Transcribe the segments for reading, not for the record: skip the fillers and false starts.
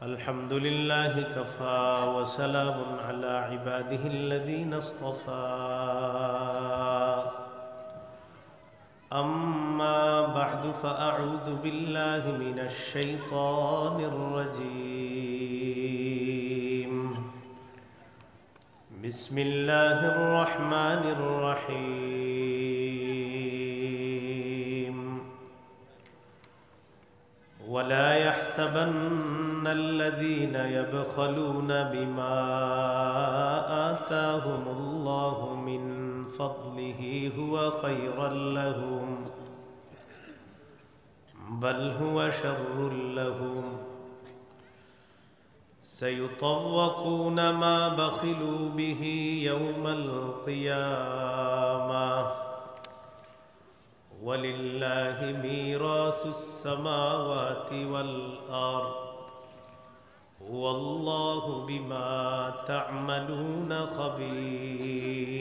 الحمد لله كفى وسلام على عباده الذين اصطفى أما بعد فأعوذ بالله من الشيطان الرجيم بسم الله الرحمن الرحيم ولا يحسبن الذين يبخلون بما آتاهم الله من فضله هو خيرا لهم بل هو شر لهم سيطوقون ما بخلوا به يوم القيامة ولله ميراث السماوات والأرض والله بما تعملون خبير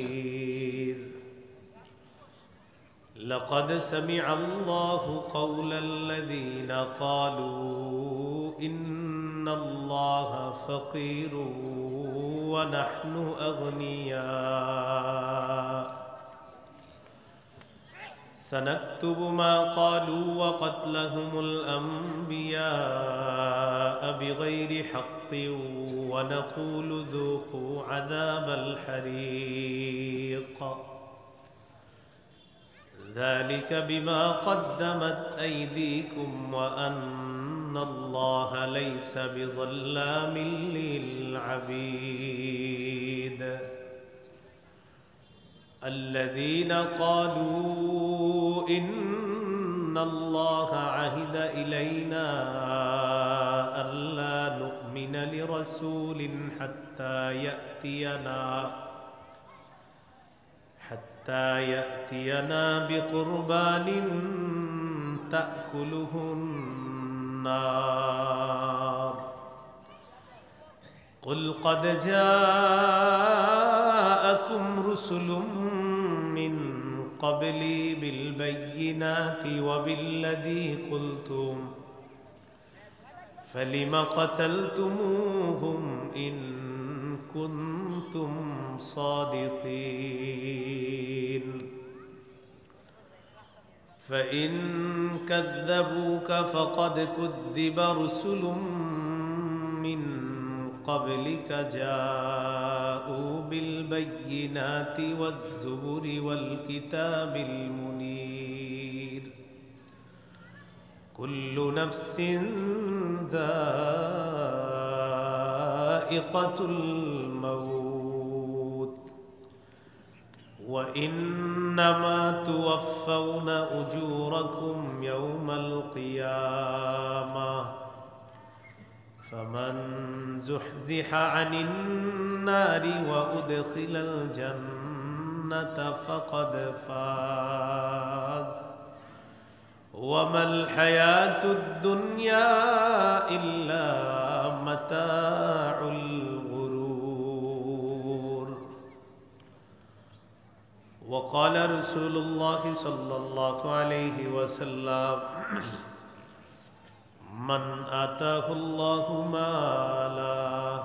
لقد سمع الله قول الذين قالوا إن الله فقير ونحن أغنياء سنكتب ما قالوا وقتلهم الأنبياء بغير حق ونقول ذوقوا عذاب الحريق ذلك بما قدمت أيديكم وأن الله ليس بظلام للعبيد الذين قالوا إن الله عهد إلينا ألا نؤمن لرسول حتى يأتينا بقربان تأكله النار قل قد جاءكم رسل من قبلي بالبينات وبالذي قلتم فلم قتلتموهم إن كنتم صادقين فإن كذبوك فقد كذب رسل من قبلك جاءوا بالبينات والزبر والكتاب المنير كل نفس ذائقة الموت وإنما توفون أجوركم يوم القيامة فمن زحزح عن النار وأدخل الجنة فقد فاز وما الحياة الدنيا إلا متاع الغرور وقال رسول الله صلى الله عليه وسلم من آتاه الله مالا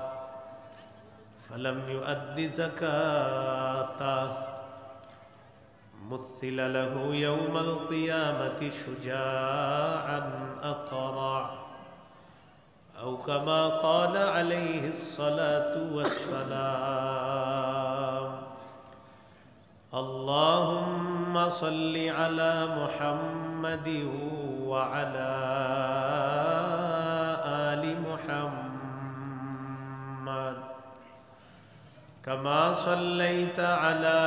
فلم يؤد زكاته مثل له يوم القيامة شجاعا أقرع أو كما قال عليه الصلاة والسلام اللهم صل على محمد وعلى آل محمد كما صليت على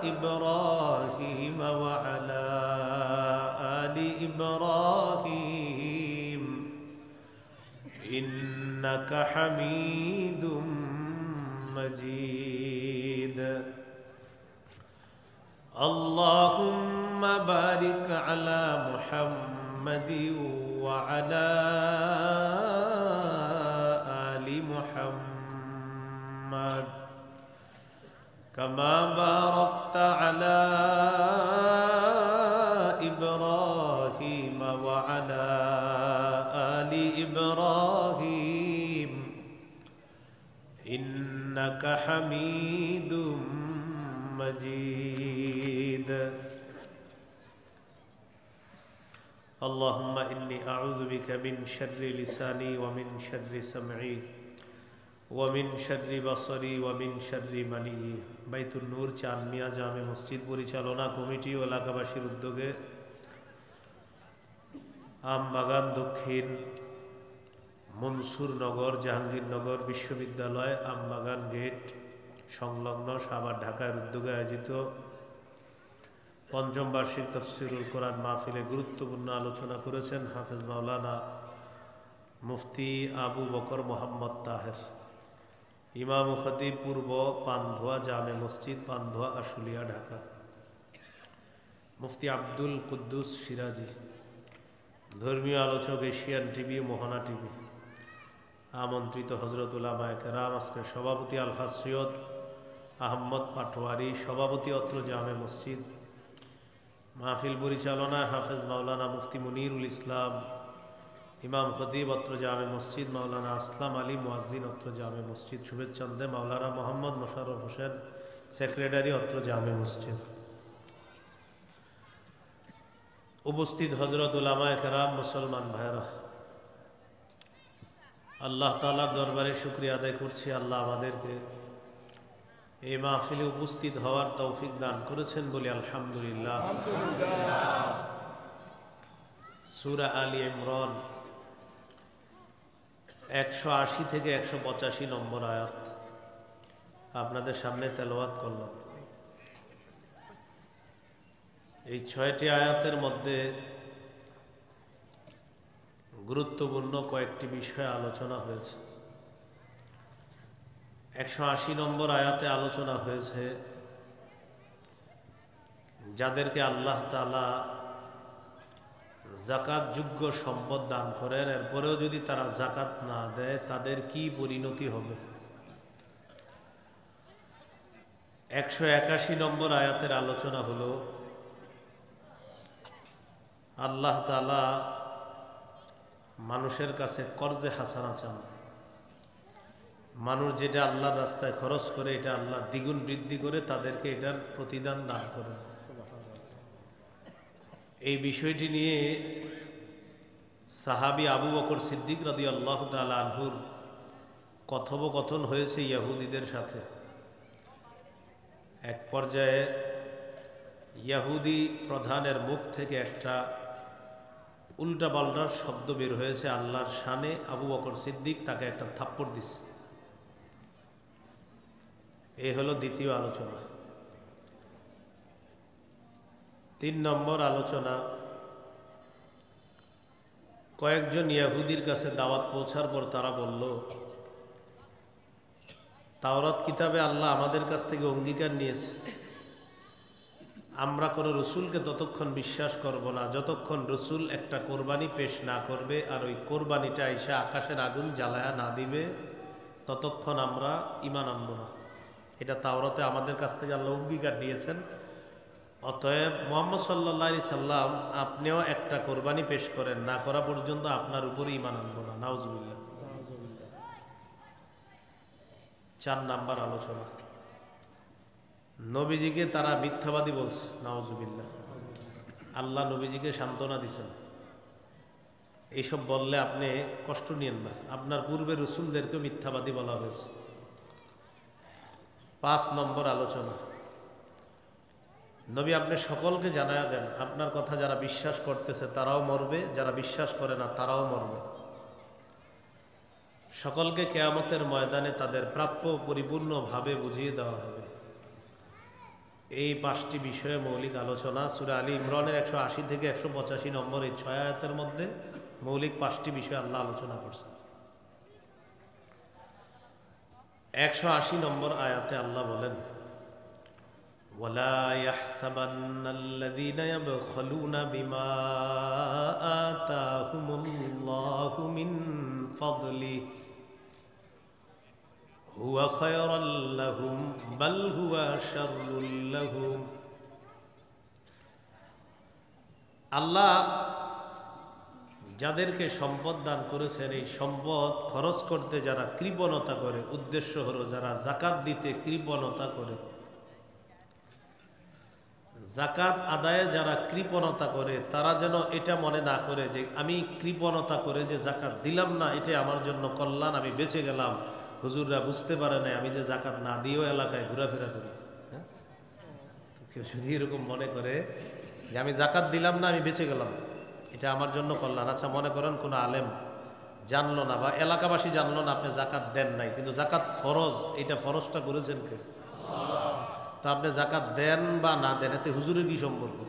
إبراهيم وعلى آل إبراهيم إنك حميد مجيد اللهم بارك على محمد وعلى آل محمد كما باركت على إبراهيم وعلى آل إبراهيم إنك حميد مجيد اللهم إني أعوذ بك من شر لساني ومن شر سمعي ومن شر بصري ومن شر مني বাইতুল নূর চানমিয়া জামে মসজিদ পরিচালনা কমিটি ও এলাকাবাসীর উদ্যোগে আমবাগান দক্ষিণ মনসুরনগর জাহাঙ্গীরনগর বিশ্ববিদ্যালয় আমবাগান গেট সংলগ্ন সাভার ঢাকার উদ্যোগে আয়োজিত পঞ্চম বার্ষিক তাফসীরুল কোরআন মাহফিলে গুরুত্বপূর্ণ আলোচনা করেছেন হাফেজ মাওলানা মুফতি আবু বকর মোহাম্মদ তাহের, ইমাম ও খতিব পূর্ব পানধোয়া জামে মসজিদ পানধোয়া আশুলিয়া ঢাকা। মুফতি আব্দুল কুদ্দুস সিরাজি, ধর্মীয় আলোচক এশিয়ান টিভি মোহনা টিভি। আমন্ত্রিত হজরত উলামায়ে কেরাম, আজকের সভাপতি আলহাজ সৈয়দ আহমদ পাটোয়ারি, সভাপতি অত্র জামে মসজিদ। মাহফিল পরিচালনায় হাফেজ মাওলানা মুফতি মুনিরুল ইসলাম, ইমাম খতিব অত্র জামে মসজিদ মাওলানা আসলাম আলী মুয়াজ্জিন অত্র জামে মসজিদ। শুভেচ্ছান্দে মাওলানা মোহাম্মদ মোশাররফ হোসেন, সেক্রেটারি অত্র জামে মসজিদ। উপস্থিত হজরত উলামায়ে কেরাম, মুসলমান ভাইরা, আল্লাহ তাআলার দরবারে শুকরিয়া আদায় করছি। আল্লাহ আমাদেরকে এই মাহফিলে উপস্থিত হওয়ার তৌফিক দান করেছেন বলি আলহামদুলিল্লাহ। সূরা আলী ইমরান 180 থেকে 185 নম্বর আয়াত আপনাদের সামনে তেলাওয়াত করলাম। এই 6টি আয়াতের মধ্যে গুরুত্বপূর্ণ কয়েকটি বিষয়ে আলোচনা হয়েছে। 180 নম্বর আয়াতে আলোচনা হয়েছে যাদেরকে আল্লাহ তাআলা যাকাত যোগ্য সম্পদ দান করেন, এরপরেও যদি তারা যাকাত না দেয় তাদের কি পরিণতি হবে। 181 নম্বর আয়াতের আলোচনা হলো আল্লাহ তাআলা মানুষের কাছে কর্জে হাসানা চান। মানুষ যেটা আল্লাহর রাস্তায় খরচ করে এটা আল্লাহ দ্বিগুণ বৃদ্ধি করে তাদেরকে এটার প্রতিদান দান করেন। এই বিষয়টি নিয়ে সাহাবী আবু বকর সিদ্দিক রাদিয়াল্লাহু তাআলা আনহুর কথোপকথন হয়েছে ইহুদিদের সাথে। এক পর্যায়ে ইহুদি প্রধানের মুখ থেকে একটা উল্টাপাল্টার শব্দ বের হয়েছে আল্লাহর শানে। আবু বকর সিদ্দিক তাকে একটা থাপ্পড় দিছে। এই হলো দ্বিতীয় আলোচনা। 3 নম্বর আলোচনা, কয়েকজন ইহুদির কাছে দাওয়াত পৌঁছার পর তারা বলল, তাওরাত কিতাবে আল্লাহ আমাদের কাছ থেকে অঙ্গীকার নিয়েছে আমরা কোনো রসুলকে ততক্ষণ বিশ্বাস করব না যতক্ষণ রসুল একটা কোরবানি পেশ না করবে, আর ওই কোরবানিটা এসে আকাশের আগুন জ্বালায়া না দিবে ততক্ষণ আমরা ঈমান আনব না। এটা তাওরাতে আমাদের কাছ থেকে আল্লাহ অঙ্গীকার নিয়েছেন। অতএব মুহাম্মদ সাল্লাল্লাহু আলাইহি সাল্লাম আপনিও একটা কোরবানি পেশ করেন, না করা পর্যন্ত আপনার উপরে ঈমান আনব না। নাউজুবিল্লাহ। 4 নাম্বার আলোচনা, নবীজিকে তারা মিথ্যাবাদী বলছে। নাউজুবিল্লাহ। আল্লাহ নবীজিকে সান্ত্বনা দিয়েছেন, এইসব বললে আপনি কষ্ট নিয়েন না, আপনার পূর্বের রাসূলদেরকে মিথ্যাবাদী বলা হয়েছে। 5 নম্বর আলোচনা, নবী আপনি সকলকে জানায়া দেন আপনার কথা যারা বিশ্বাস করতেছে তারাও মরবে, যারা বিশ্বাস করে না তারাও মরবে। সকলকে কিয়ামতের ময়দানে তাদের প্রাপ্য পরিপূর্ণভাবে বুঝিয়ে দেওয়া হবে। এই 5টি বিষয়ে মৌলিক আলোচনা সূরা আলী ইমরানের 180 থেকে 185 নম্বর এই 6 আয়াতের মধ্যে মৌলিক 5টি বিষয় আল্লাহ আলোচনা করছেন। 180 নম্বর আয়াতে আল্লাহ বলেন, ওয়ালা ইয়াহসাবান্নাল্লাযীনা ইয়াবখালুনা বিমা আতাহুমুল্লাহু মিন ফাদলিহি হুয়া খায়রাল লাহুম বাল হুয়া শাররুল লাহুম আল্লাহ যাদেরকে সম্পদ দান করেছেন, এই সম্পদ খরচ করতে যারা কৃপণতা করে, উদ্দেশ্য হলো যারা জাকাত দিতে কৃপণতা করে, জাকাত আদায়ে যারা কৃপণতা করে, তারা যেন এটা মনে না করে যে আমি কৃপণতা করে যে জাকাত দিলাম না, এটা আমার জন্য কল্যাণ, আমি বেঁচে গেলাম, হুজুররা বুঝতে পারে না আমি যে জাকাত না দিয়েও এলাকায় ঘোরাফেরা করি। হ্যাঁ, তো কেউ যদি এরকম মনে করে যে আমি জাকাত দিলাম না, আমি বেঁচে গেলাম, এটা আমার জন্য কল্যাণ। আচ্ছা, মনে করেন কোনো আলেম জানলো না বা এলাকাবাসী জানলো না আপনি জাকাত দেন নাই, কিন্তু জাকাত ফরজ, এটা ফরজটা করেছেন কে? তো আপনি জাকাত দেন বা না দেন, এতে হুজুরের কি সম্পর্ক?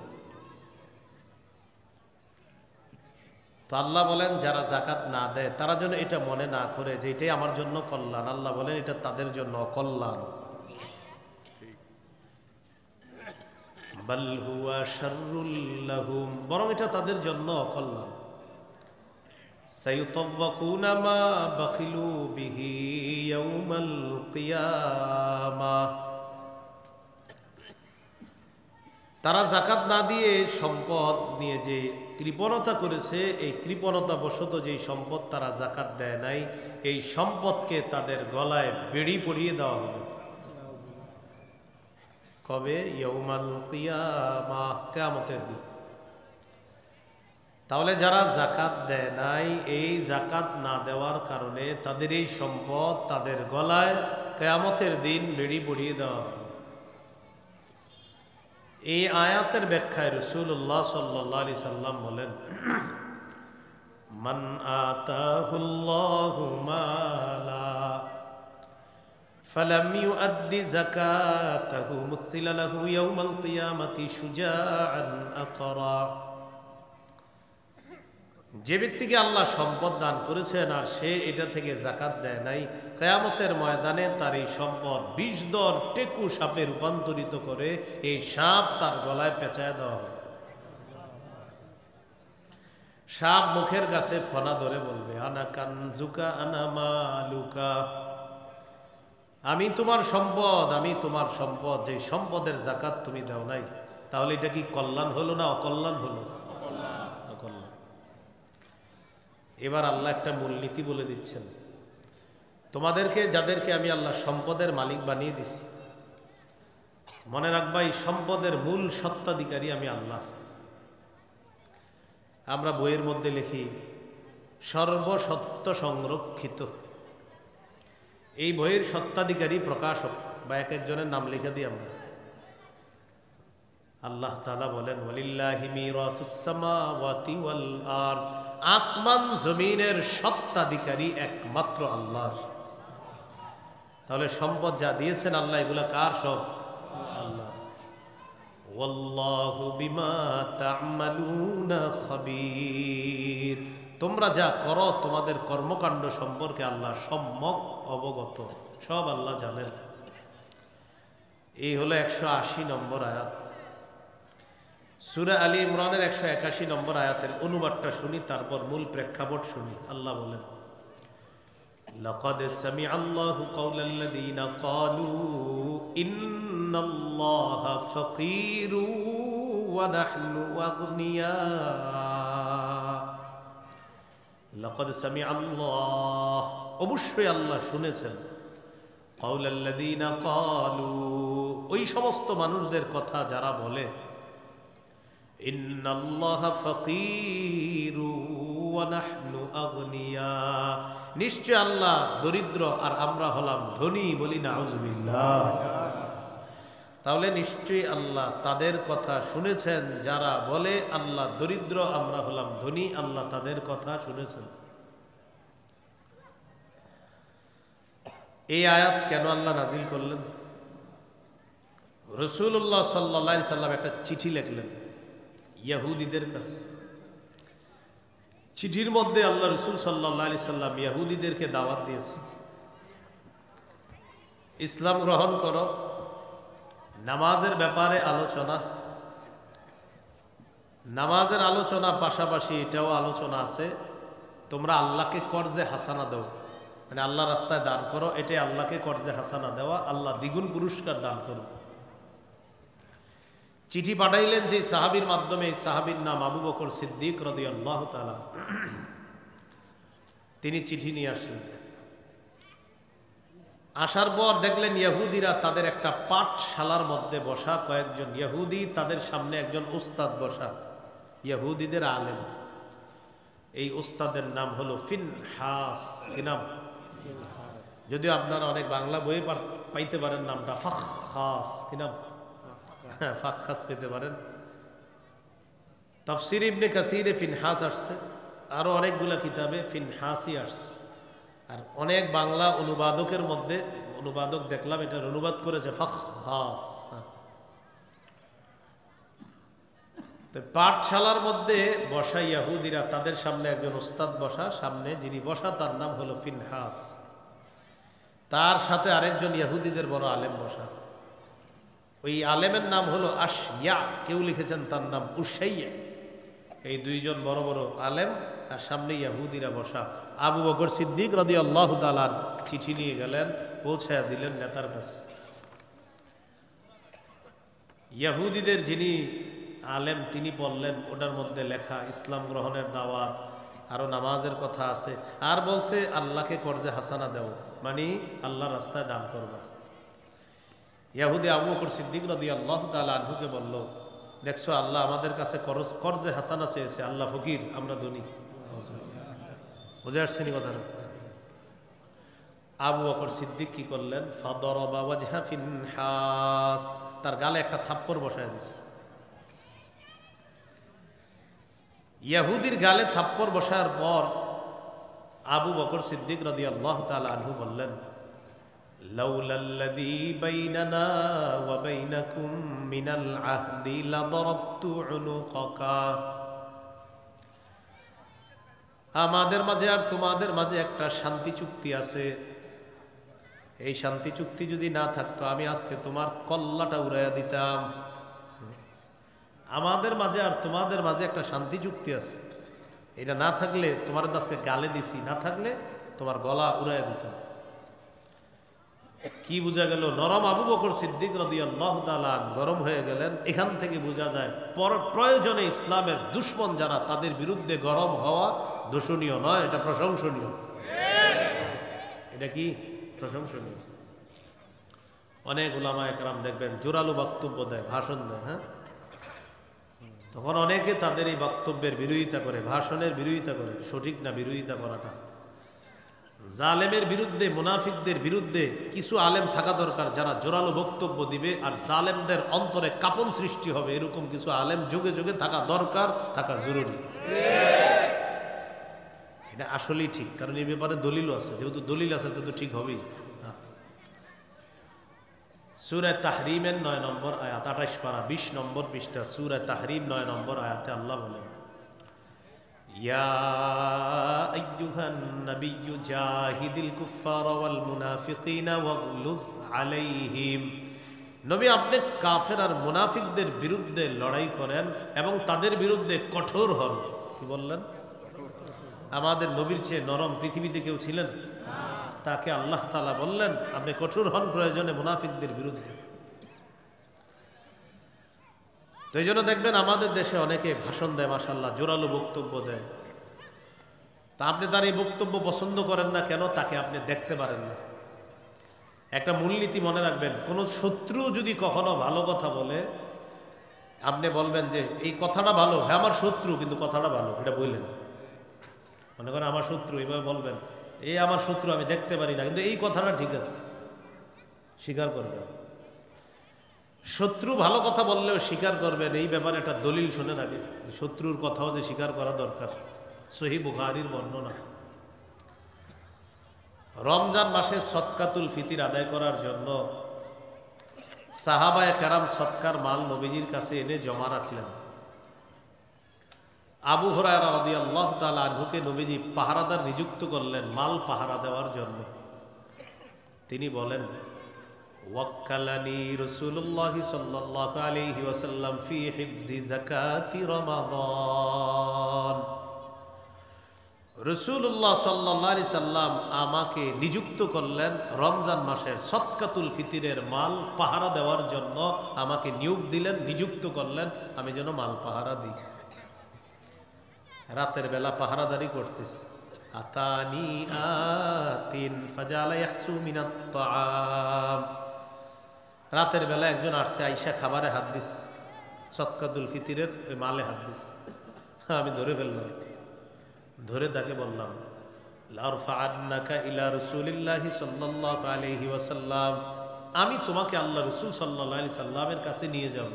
তো আল্লাহ বলেন যারা জাকাত না দেয় তারা যেন এটা মনে না করে যে এটাই আমার জন্য কল্যাণ। আল্লাহ বলেন এটা তাদের জন্য অকল্যাণ। বাল হুয়া শাররুল লাহুম, বরং এটা তাদের জন্য অকল্যাণ। সায়ুতাওয়াকুনা মা বাখিলু বিহি ইয়াউমাল কিয়ামাহ, তারা জাকাত না দিয়ে সম্পদ নিয়ে যে কৃপণতা করেছে, এই কৃপণতা বশত যেই সম্পদ তারা জাকাত দেয় নাই, এই সম্পদকে তাদের গলায় বেড়ি পরিয়ে দেওয়া হবে। কবে? ইয়াউমাল কিয়ামাহ, কিয়ামতের দিন। তাহলে যারা জাকাত দেয় নাই, এই জাকাত না দেওয়ার কারণে তাদের এই সম্পদ তাদের গলায় কিয়ামতের দিন বেড়ি পরিয়ে দেওয়া হবে। এই আয়াতের ব্যাখ্যায় রাসূলুল্লাহ সাল্লাল্লাহু আলাইহি সাল্লাম বলেন, মান আতাহুল্লাহু মালা ফালাম ইউআদ্দি যাকাতাহু মুথিলা লাহু ইয়াউমাল কিয়ামাতি শুজাআন আকরা, যে ব্যক্তিকে আল্লাহ সম্পদ দান করেছেন আর সে এটা থেকে জাকাত দেয় নাই, কিয়ামতের ময়দানে তার এই সম্পদ ২০ দর টেকু সাপে রূপান্তরিত করে এই সাপ তার গলায় পেঁচায় দেওয়া হবে। সাপ মুখের কাছে ফনা ধরে বলবে, আনা কানজুকা আনা মালুকা, আমি তোমার সম্পদ, আমি তোমার সম্পদ, যে সম্পদের জাকাত তুমি দাও নাই। তাহলে এটা কি কল্যাণ হলো না অকল্যাণ হলো? অকল্যাণ। এবার আল্লাহ একটা মূলনীতি বলে দিচ্ছেন, তোমাদেরকে যাদেরকে আমি আল্লাহ সম্পদের মালিক বানিয়ে দিছি, মনে রাখবা এই সম্পদের মূল সত্ত্বাধিকারী আমি আল্লাহ। আমরা বইয়ের মধ্যে লিখি সর্বসত্য সংরক্ষিত, এই বইয়ের সত্ত্বাধিকারী প্রকাশক বা এক একজনের নাম লিখে দিই আমরা। আল্লাহ তাআলা বলেন, ওয়ালিল্লাহি মিরাসুস সামাওয়াতি ওয়াল আরদ, আসমান জমিনের সত্ত্বাধিকারী একমাত্র আল্লাহ। তাহলে সম্পদ যা দিয়েছেন আল্লাহ, এগুলা কার? সব আল্লাহ। ওয়াল্লাহু বিমা তা'মালুনা খাবীর, তোমরা যা করো তোমাদের কর্মকাণ্ড সম্পর্কে আল্লাহ সম্যক অবগত, সব আল্লাহ জানেন। এই হলো 180 নম্বর আয়াত। সূরা আলী ইমরানের 181 নম্বর আয়াতের অনুবাদটা শুনি, তারপর মূল প্রেক্ষাপট শুনি। আল্লাহ বলেন, লাকাদ সামিআল্লাহু কাওলাল্লাযীনা ক্বালু ইন্নাল্লাহা ফাকীরু ওয়া নাহনু আগনিয়া। লাকাদ সামিআল্লাহ, অবশ্যই আল্লাহ শুনেছেন, কাওলাল্লাযীনা ক্বালু, ওই সমস্ত মানুষদের কথা যারা বলে, ইন্নাল্লাহা ফাকীরু ওয়া নাহনু আগনিয়া, নিশ্চয় আল্লাহ দরিদ্র আর আমরা হলাম ধনী। বলি নাউযুবিল্লাহ। তাহলে নিশ্চয়ই আল্লাহ তাদের কথা শুনেছেন যারা বলে আল্লাহ দরিদ্র, আমরা হলাম ধনী। আল্লাহ তাদের কথা শুনেছেন। এই আয়াত কেন আল্লাহ নাজিল করলেন? রাসূলুল্লাহ সাল্লাল্লাহু আলাইহি সাল্লাম একটা চিঠি লিখলেন ইহুদিদের কাছে। চিঠির মধ্যে আল্লাহ রাসূল সাল্লাল্লাহু আলাইহি সাল্লাম ইহুদিদেরকে দাওয়াত দিয়েছে, ইসলাম গ্রহণ করো, নামাজের ব্যাপারে আলোচনা, নামাজের আলোচনা পাশাপাশি এটাও আলোচনা আছে তোমরা আল্লাহকে কর্জে হাসানা দাও, মানে আল্লাহ রাস্তায় দান করো, এটাই আল্লাহকে কর্জে হাসানা দেওয়া, আল্লাহ দ্বিগুণ পুরস্কার দান করো। চিঠি পাঠাইলেন যে সাহাবীর মাধ্যমে, সাহাবীর নাম আবু বকর সিদ্দিক রাদিয়াল্লাহু তাআলা। তিনি চিঠি নিয়ে আসলেন। আসার পর দেখলেন ইহুদিরা তাদের একটা পাঠশালার মধ্যে বসা, কয়েকজন ইহুদি, তাদের সামনে একজন উস্তাদ বসা, ইহুদিদের আলেম। এই উস্তাদের নাম হলো ফিনহাস। কি নাম? যদিও আপনারা অনেক বাংলা বই পাইতে পারেন নামটা ফাখখাস। কি নাম? ফাখখাস পেতে পারেন। তাফসীর ইবনে কাসীরে ফিনহাস আসছে, আরো অনেকগুলা কিতাবে ফিনহাসই আসছে। আর অনেক বাংলা অনুবাদকের মধ্যে, অনুবাদক দেখলাম এটার অনুবাদ করেছে ফাখখাস। তো পাঠশালার মধ্যে বসা ইহুদিরা, তাদের সামনে একজন উস্তাদ বসা, সামনে যিনি বসা তার নাম হলো ফিনহাস, তার সাথে আরেকজন ইহুদিদের বড় আলেম বসা। ওই আলেমের নাম হলো আশইয়া, কেউ লিখেছেন তার নাম উসাইয়া। এই দুইজন বড় বড় আলেম, আর সামনে ইহুদিরা বসা। আবু বকর সিদ্দিক রাদিয়াল্লাহু তাআলা চিঠি নিয়ে গেলেন, পৌঁছায়া দিলেন নেতার কাছে। ইহুদিদের যিনি আলেম তিনি বললেন, ওটার মধ্যে লেখা ইসলাম গ্রহণের দাওয়াত, আরো নামাজের কথা আছে, আর বলছে আল্লাহকে কর্জে হাসানা দেও, মানে আল্লাহর রাস্তায় দান করবা। ইহুদি আবু বকর সিদ্দিক রাদিয়াল্লাহু তাআলা আনহুকে বলল, দেখছো আল্লাহ আমাদের কাছে কর্জে হাসানা চেয়েছে, আল্লাহ ফকির, আমরা ধনী। বুঝে আসছেনি কথাটা? আবু বকর সিদ্দিক কি করলেন? ফাদরাবা ওয়াজহা ফিনহাস, তার গালে একটা থাপ্পড় বসায় দিয়েছে। ইহুদির গালে থাপ্পড় বসার পর আবু বকর সিদ্দিক রাদিয়াল্লাহু তাআলা আনহু বললেন, লাউলাল্লাযী বাইনানা ওয়া বাইনাকুম মিনাল আহদি লাদরাবতু উনুকাকা। আমাদের মাঝে আর তোমাদের মাঝে একটা শান্তি চুক্তি আছে, এই শান্তি চুক্তি যদি না থাকতো আমি আজকে তোমার কল্লাটা উড়াইয়া দিতাম। আমাদের মাঝে আর তোমাদের মাঝে একটা শান্তি চুক্তি আছে, এটা না থাকলে তোমার আজকে গালে দিছি, না থাকলে তোমার গলা উড়াইয়া দিতাম। কি বোঝা গেল? নরম আবু বকর সিদ্দিক রাদিয়াল্লাহু তাআলা গরম হয়ে গেলেন। এখান থেকে বোঝা যায় প্রয়োজনে ইসলামের দুশমন যারা, তাদের বিরুদ্ধে গরম হওয়া দোষণীয় নয়, এটা প্রশংসনীয়। এটা কি প্রশংসনীয়? অনেক উলামায়ে কেরাম দেখবেন জোরালো বক্তব্য দেয়, ভাষণ দেয়, হ্যাঁ, তখন অনেকে তাদের এই বক্তব্যের বিরোধিতা করে, ভাষণের বিরোধিতা করে। সঠিক না বিরোধিতা করাটা। জালেমের বিরুদ্ধে, মুনাফিকদের বিরুদ্ধে কিছু আলেম থাকা দরকার যারা জোরালো বক্তব্য দিবে, আর জালেমদের অন্তরে কাঁপন সৃষ্টি হবে এরকম কিছু আলেম যুগে যুগে থাকা দরকার, থাকা জরুরি। এটা আসলেই ঠিক, কারণ এই ব্যাপারে দলিলও আছে। যেহেতু দলিল আছে তো ঠিক হবেই। সূরা তাহরিমের 9 নম্বর আয়াত, 28 পারা 20 নম্বর পৃষ্ঠা, সূরা তাহরিম 9 নম্বর আয়াতে আল্লাহ বলেন, ইয়া আইয়ুহান নাবিয়্যু জাহিদিল কুফফারা ওয়াল মুনাফিকিনা ওয়াগলুজ আলাইহিম। নবী, আপনি কাফের আর মুনাফিকদের বিরুদ্ধে লড়াই করেন এবং তাদের বিরুদ্ধে কঠোর হন। কি বললেন? আমাদের নবীর চেয়ে নরম পৃথিবীতে কেউ ছিলেন? তাকে আল্লাহ তাআলা বললেন আপনি কঠোর হন প্রয়োজনে মুনাফিকদের বিরুদ্ধে। তো এই জন্য দেখবেন আমাদের দেশে অনেকে ভাষণ দেয়, মাশাআল্লাহ, জোরালো বক্তব্য দেয়। তা আপনি তার এই বক্তব্য পছন্দ করেন না কেন? তাকে আপনি দেখতে পারেন না। একটা মূলনীতি মনে রাখবেন, কোন শত্রু যদি কখনো ভালো কথা বলে, আপনি বলবেন যে এই কথাটা ভালো, হ্যাঁ আমার শত্রু কিন্তু কথাটা ভালো, এটা বললেন। মনে করেন আমার শত্রু, এইভাবে বলবেন এই আমার শত্রু, আমি দেখতে পারি না, কিন্তু এই কথাটা ঠিক আছে, স্বীকার করবেন। শত্রু ভালো কথা বললেও স্বীকার করবেন, এই ব্যাপারে একটা দলিল শুনে রাখে, শত্রুর কথাও যে স্বীকার করা দরকার। সহিহ বুখারীর বর্ণনা, রমজান মাসে সদকাতুল ফিতির আদায় করার জন্য সাহাবায়ে কেরাম সদকার মাল নবীজির কাছে এনে জমা রাখলেন। আবু হুরায়রা রাদিয়াল্লাহু তাআলা আনহুকে নবীজি পাহারাদার নিযুক্ত করলেন মাল পাহারা দেওয়ার জন্য। তিনি বলেন, ওয়াক্কালানি রাসূলুল্লাহ সাল্লাল্লাহু আলাইহি ওয়াসাল্লাম ফি হিফজি যাকাতি রমাদান। রাসূলুল্লাহ সাল্লাল্লাহু আলাইহি সাল্লাম আমাকে নিযুক্ত করলেন রমজান মাসের সদকাতুল ফিতরের মাল পাহারা দেওয়ার জন্য। আমাকে নিয়োগ দিলেন, নিযুক্ত করলেন আমি যেন মাল পাহারা দিই। রাতের বেলা পাহারাদারি করতেছি। আতানি আতিন ফাজালা ইয়াহসু মিনাত তাআম। রাতের বেলা একজন আসছে, আইসা খাবারে হাত দিস, সদকাতুল ফিতরের ওই মালে হাত দিস। আমি ধরে ফেললাম, ধরে তাকে বললাম লারফাআন্নাকা ইলা রাসূলিল্লাহি সাল্লাল্লাহু আলাইহি ওয়াসাল্লাম, আমি তোমাকে আল্লাহ রাসূল সাল্লাল্লাহু আলাইহি সাল্লামের কাছে নিয়ে যাব।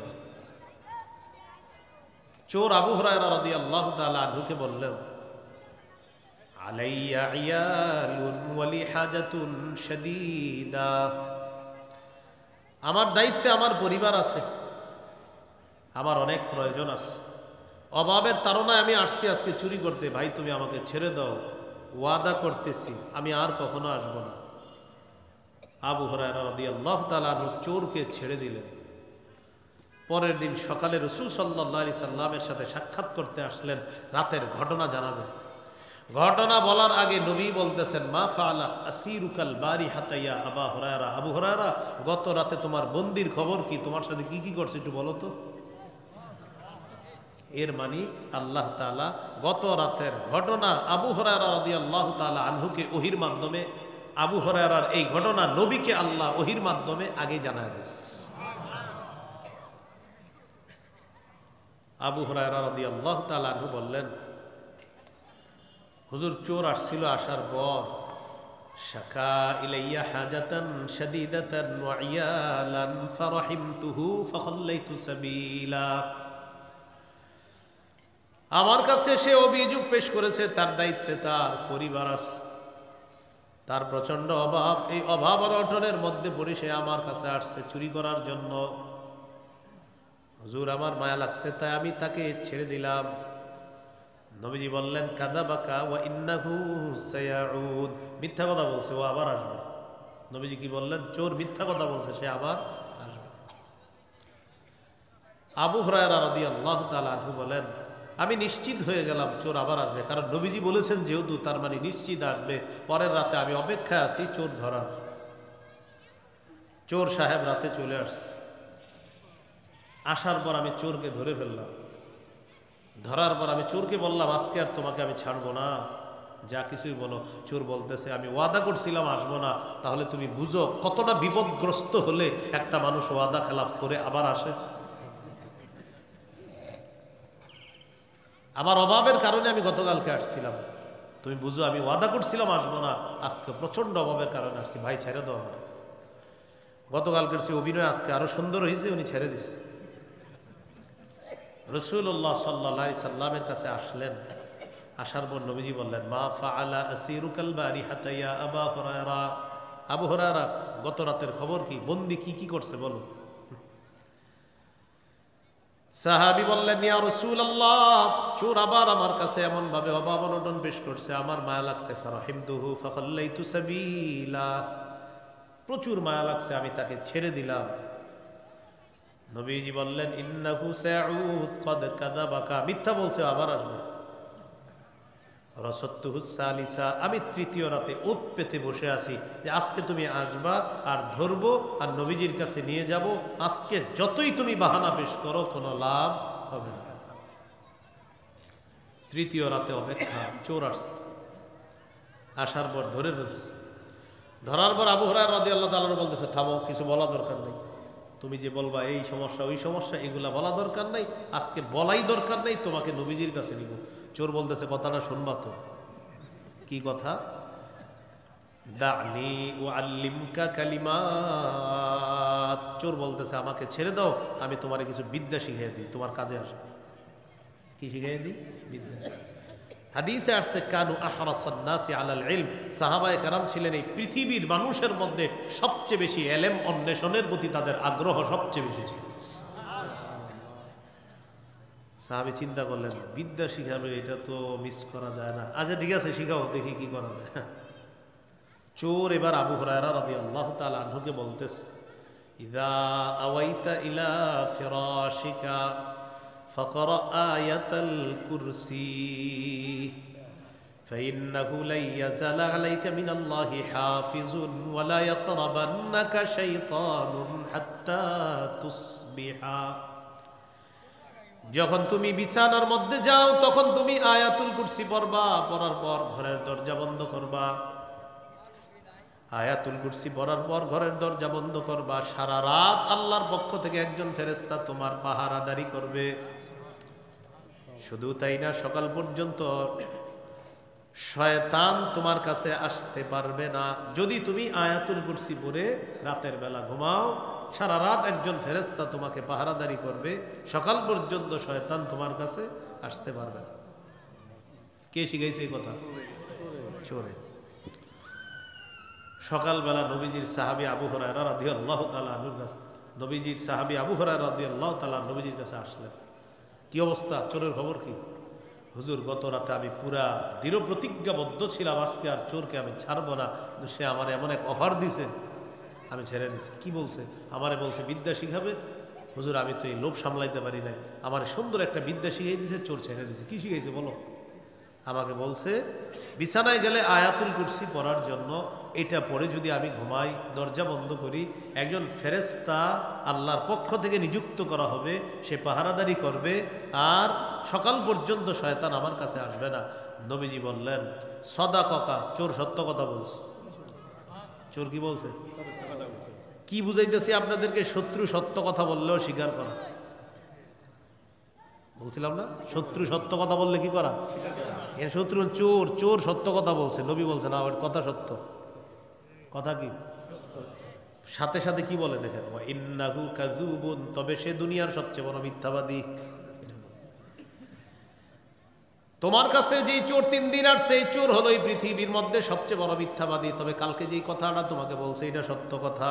চোর আবু হুরায়রা রাদিয়াল্লাহু তাআলা আনহুকে বললেন আলাইয়া ইয়ালুন ওয়া লি হাজাতুন শাদীদা, আমার দায়িত্বে আমার পরিবার আছে, আমার অনেক প্রয়োজন আছে, অভাবের তাড়নায় আমি আসছি আজকে চুরি করতে। ভাই তুমি আমাকে ছেড়ে দাও, ওয়াদা করতেছি আমি আর কখনো আসব না। আবু হুরায়রা রাদিয়াল্লাহু তাআলা আনহু চোরকে ছেড়ে দিলেন। পরের দিন সকালে রাসূল সাল্লাল্লাহু আলাইহি সাল্লামের সাথে সাক্ষাৎ করতে আসলেন, রাতের ঘটনা জানাবেন। ঘটনা বলার আগে নবী বলতেছেন মা ফাআলা আসিরুকাল বারিহাতা ইয়া আবু হুরায়রা, আবু হুরায়রা গত রাতে তোমার বন্দির খবর কি, তোমার সাথে কি কি করছে একটু বলো তো। এর মানে আল্লাহ তাআলা গত রাতের ঘটনা আবু হুরায়রা রাদিয়াল্লাহু তাআলা আনহুকে ওহীর মাধ্যমে, আবু হুরায়রার এই ঘটনা নবীকে আল্লাহ ওহীর মাধ্যমে আগে জানায় দিয়েছে। আবু হুরায়রা রাদিয়াল্লাহু তাআলা আনহু বললেন হুজুর চোর আসছিল, আসার পর শাকা ইলাইয়া হাজাতান শাদীদাতান ওয়া ইয়ালান ফারাহিমতুহু ফাখাল্লাইতু সাবিলা, আমার কাছে সে অভিযোগ পেশ করেছে তার দায়িত্বে তার পরিবার আছে, তার প্রচন্ড অভাব, এই অভাব আর অটনের মধ্যে পড়ে সে আমার কাছে আসছে চুরি করার জন্য। হুজুর আমার মায়া লাগছে তাই আমি তাকে ছেড়ে দিলাম। নবীজি বললেন কাযাবাকা ওয়া ইন্নাহু সায়াউদ, মিথ্যা কথা বলছে, ও আবার আসবে। নবীজি কি বললেন? চোর মিথ্যা কথা বলছে, সে আবার আসবে। আবু হুরায়রা রাদিয়াল্লাহু তাআলা আনহু বলেন আমি নিশ্চিত হয়ে গেলাম চোর আবার আসবে, কারণ নবীজি বলেছেন যেহেতু তার মানে নিশ্চিত আসবে। পরের রাতে আমি অপেক্ষায় আছি চোর ধরার। চোর সাহেব রাতে চলে আসছে, আসার পর আমি চোরকে ধরে ফেললাম। ধরার পর আমি চোরকে বললাম আজকে আর তোমাকে আমি ছাড়বো না, যা কিছুই বলো। চোর বলতেছে আমি ওয়াদা করছিলাম আসবো না। তাহলে তুমি বুঝো কতটা বিপদগ্রস্ত হলে একটা মানুষ ওয়াদা খেলাফ করে আবার আসে। আমার অভাবের কারণে আমি গতকালকে আসছিলাম, তুমি বুঝো আমি ওয়াদা করছিলাম আসবো না, আজকে প্রচন্ড অভাবের কারণে আসছি, ভাই ছেড়ে দাও আমার। গতকালকের সে অভিনয় আজকে আরো সুন্দর হয়েছে, উনি ছেড়ে দিছে। রাসূলুল্লাহ সাল্লাল্লাহু আলাইহি সাল্লামের কাছে আসলেন, আসার পর নবীজি বললেন মা ফাআলা আসিরুকাল বারিহাতা ইয়া আবু হুরায়রা, আবু হুরায়রা গত রাতের খবর কি, বন্দি কি কি করছে বলো। সাহাবী বললেন ইয়া রাসূলুল্লাহ চোর আবার আমার কাছে এমন ভাবে অভাব অনটন পেশ করছে, আমার মায়া লাগছে, ফারাহিমতুহু ফাখাল্লাইতু সাবিলা, প্রচুর মায়া লাগছে আমি তাকে ছেড়ে দিলাম। নবীজি বললেন ইন্নাহু সাউদ কদ কাযাবাকা, মিথ্যা বলছে আবার আসবে। রাসাতুহু সালিসা, আমি তৃতীয় রাতে ওত পেতে বসে আছি যে আজকে তুমি আসবা আর ধরবো আর নবীজির কাছে নিয়ে যাব। আজকে যতই তুমি বাহানা পেশ করো কোনো লাভ হবে না। তৃতীয় রাতে অপেক্ষা, চোর আসছে, আসার পর ধরে ফেলছে। ধরার পর আবু হুরায়রা রাদিয়াল্লাহু তাআলা বলতেছে থামো, কিছু বলা দরকার নেই, তুমি যে বলবা এই সমস্যা ওই সমস্যা এগুলা বলা দরকার নাই, আজকে বলাই দরকার নেই, তোমাকে নবীজির কাছে নিব। চোর বলতেছে কথাটা শুনবা তো। কি কথা? দানি উআল্লিমকা কালিমাত, চোর বলতেছে আমাকে ছেড়ে দাও, আমি তোমারে কিছু বিদ্যা শিখিয়ে দিই, তোমার কাজে আসবে। কি শিখিয়ে দিই? বিদ্যা। হাদিসে আসছে কানু আহরাসান নাসি আলাল ইলম, সাহাবায়ে কেরাম ছিলেন এই পৃথিবীর মানুষের মধ্যে সবচেয়ে বেশি ইলম অন্বেষণের প্রতি তাদের আগ্রহ সবচেয়ে বেশি ছিল। সাহাবী চিন্তা করলেন বিদ্যা শিখাবে, এটা তো মিস করা যায় না। আচ্ছা ঠিক আছে শিখাও, দেখি কি করা যায়। চোর এবার আবু হুরায়রা রাদিয়াল্লাহু তাআলা আনহুকে বলতেছে ইযা আওয়াইতা ইলা ফিরাশিকা ফাকরা আয়াতাল কুরসি فإنه لن يزال عليك من الله حافظ ولا يقربنك شيطان حتى تصبح। যখন তুমি বিছানার মধ্যে যাও তখন তুমি আয়াতুল কুরসি পড়বা, পড়ার পর ঘরের দরজা বন্ধ করবা। আয়াতুল কুরসি পড়ার পর ঘরের দরজা বন্ধ করবা। সারা রাত আল্লাহর পক্ষ থেকে একজন ফেরেশতা তোমার পাহারাদারি করবে। শুধু তাই না, সকাল পর্যন্ত শয়তান তোমার কাছে আসতে পারবে না। যদি তুমি আয়াতুল কুরসি পড়ে রাতের বেলা ঘুমাও, সারা রাত একজন ফেরেশতা তোমাকে পাহারাদারি করবে, সকাল পর্যন্ত শয়তান তোমার কাছে আসতে পারবে না। কে শিখাইছে এই কথা? চোরে। সকালবেলা নবীজির সাহাবী আবু হুরায়রা রাদিয়াল্লাহু তাআলা আনহুর কাছে, নবীজির সাহাবী আবু হুরায়রা রাদিয়াল্লাহু তাআলা নবীজির কাছে আসলেন। কি অবস্থা? চোরের খবর কি? হুজুর, গত রাতে আমি পুরা দৃঢ় প্রতিজ্ঞাবদ্ধ ছিলাম আজকে আর চোরকে আমি ছাড়বো না, কিন্তু সে আমার এমন এক অফার দিছে, আমি ছেড়ে দিছি। কি বলছে? আমারে বলছে বিদ্যা শিখাবে। হুজুর, আমি তো এই লোভ সামলাইতে পারি নাই, আমার সুন্দর একটা বিদ্যা শিখিয়ে দিছে, চোর ছেড়ে দিছে। কি শিখাইছে বলো? আমাকে বলছে বিছানায় গেলে আয়াতুল কুরসি পড়ার জন্য, এটা পড়ে যদি আমি ঘুমাই, দরজা বন্ধ করি, একজন ফেরেশতা আল্লাহর পক্ষ থেকে নিযুক্ত করা হবে, সে পাহারাদারি করবে, আর সকাল পর্যন্ত শয়তান আমার কাছে আসবে না। নবীজি বললেন সদাকা, চোর সত্য কথা বলছে। চোর কি বলছে? কি বুঝাইতেছি আপনাদেরকে? শত্রু সত্য কথা বললেও স্বীকার করা। বলছিলাম না, শত্রু সত্য কথা বললে কি করা? এর শত্রু চোর, চোর সত্য কথা বলছে। নবী বলছে না, কথা সত্য। কথা কি? সাথে সাথে কি বলে দেখেন, ইন্নাহু কাযুবুন, তবে সে দুনিয়ার সবচেয়ে বড় মিথ্যাবাদী। তোমার কাছে যেই চোর 3 দিন আর সেই চোর হলো এই পৃথিবীর মধ্যে সবচেয়ে বড় মিথ্যাবাদী। তবে কালকে যেই কথাটা তোমাকে বলছে এটা সত্য কথা।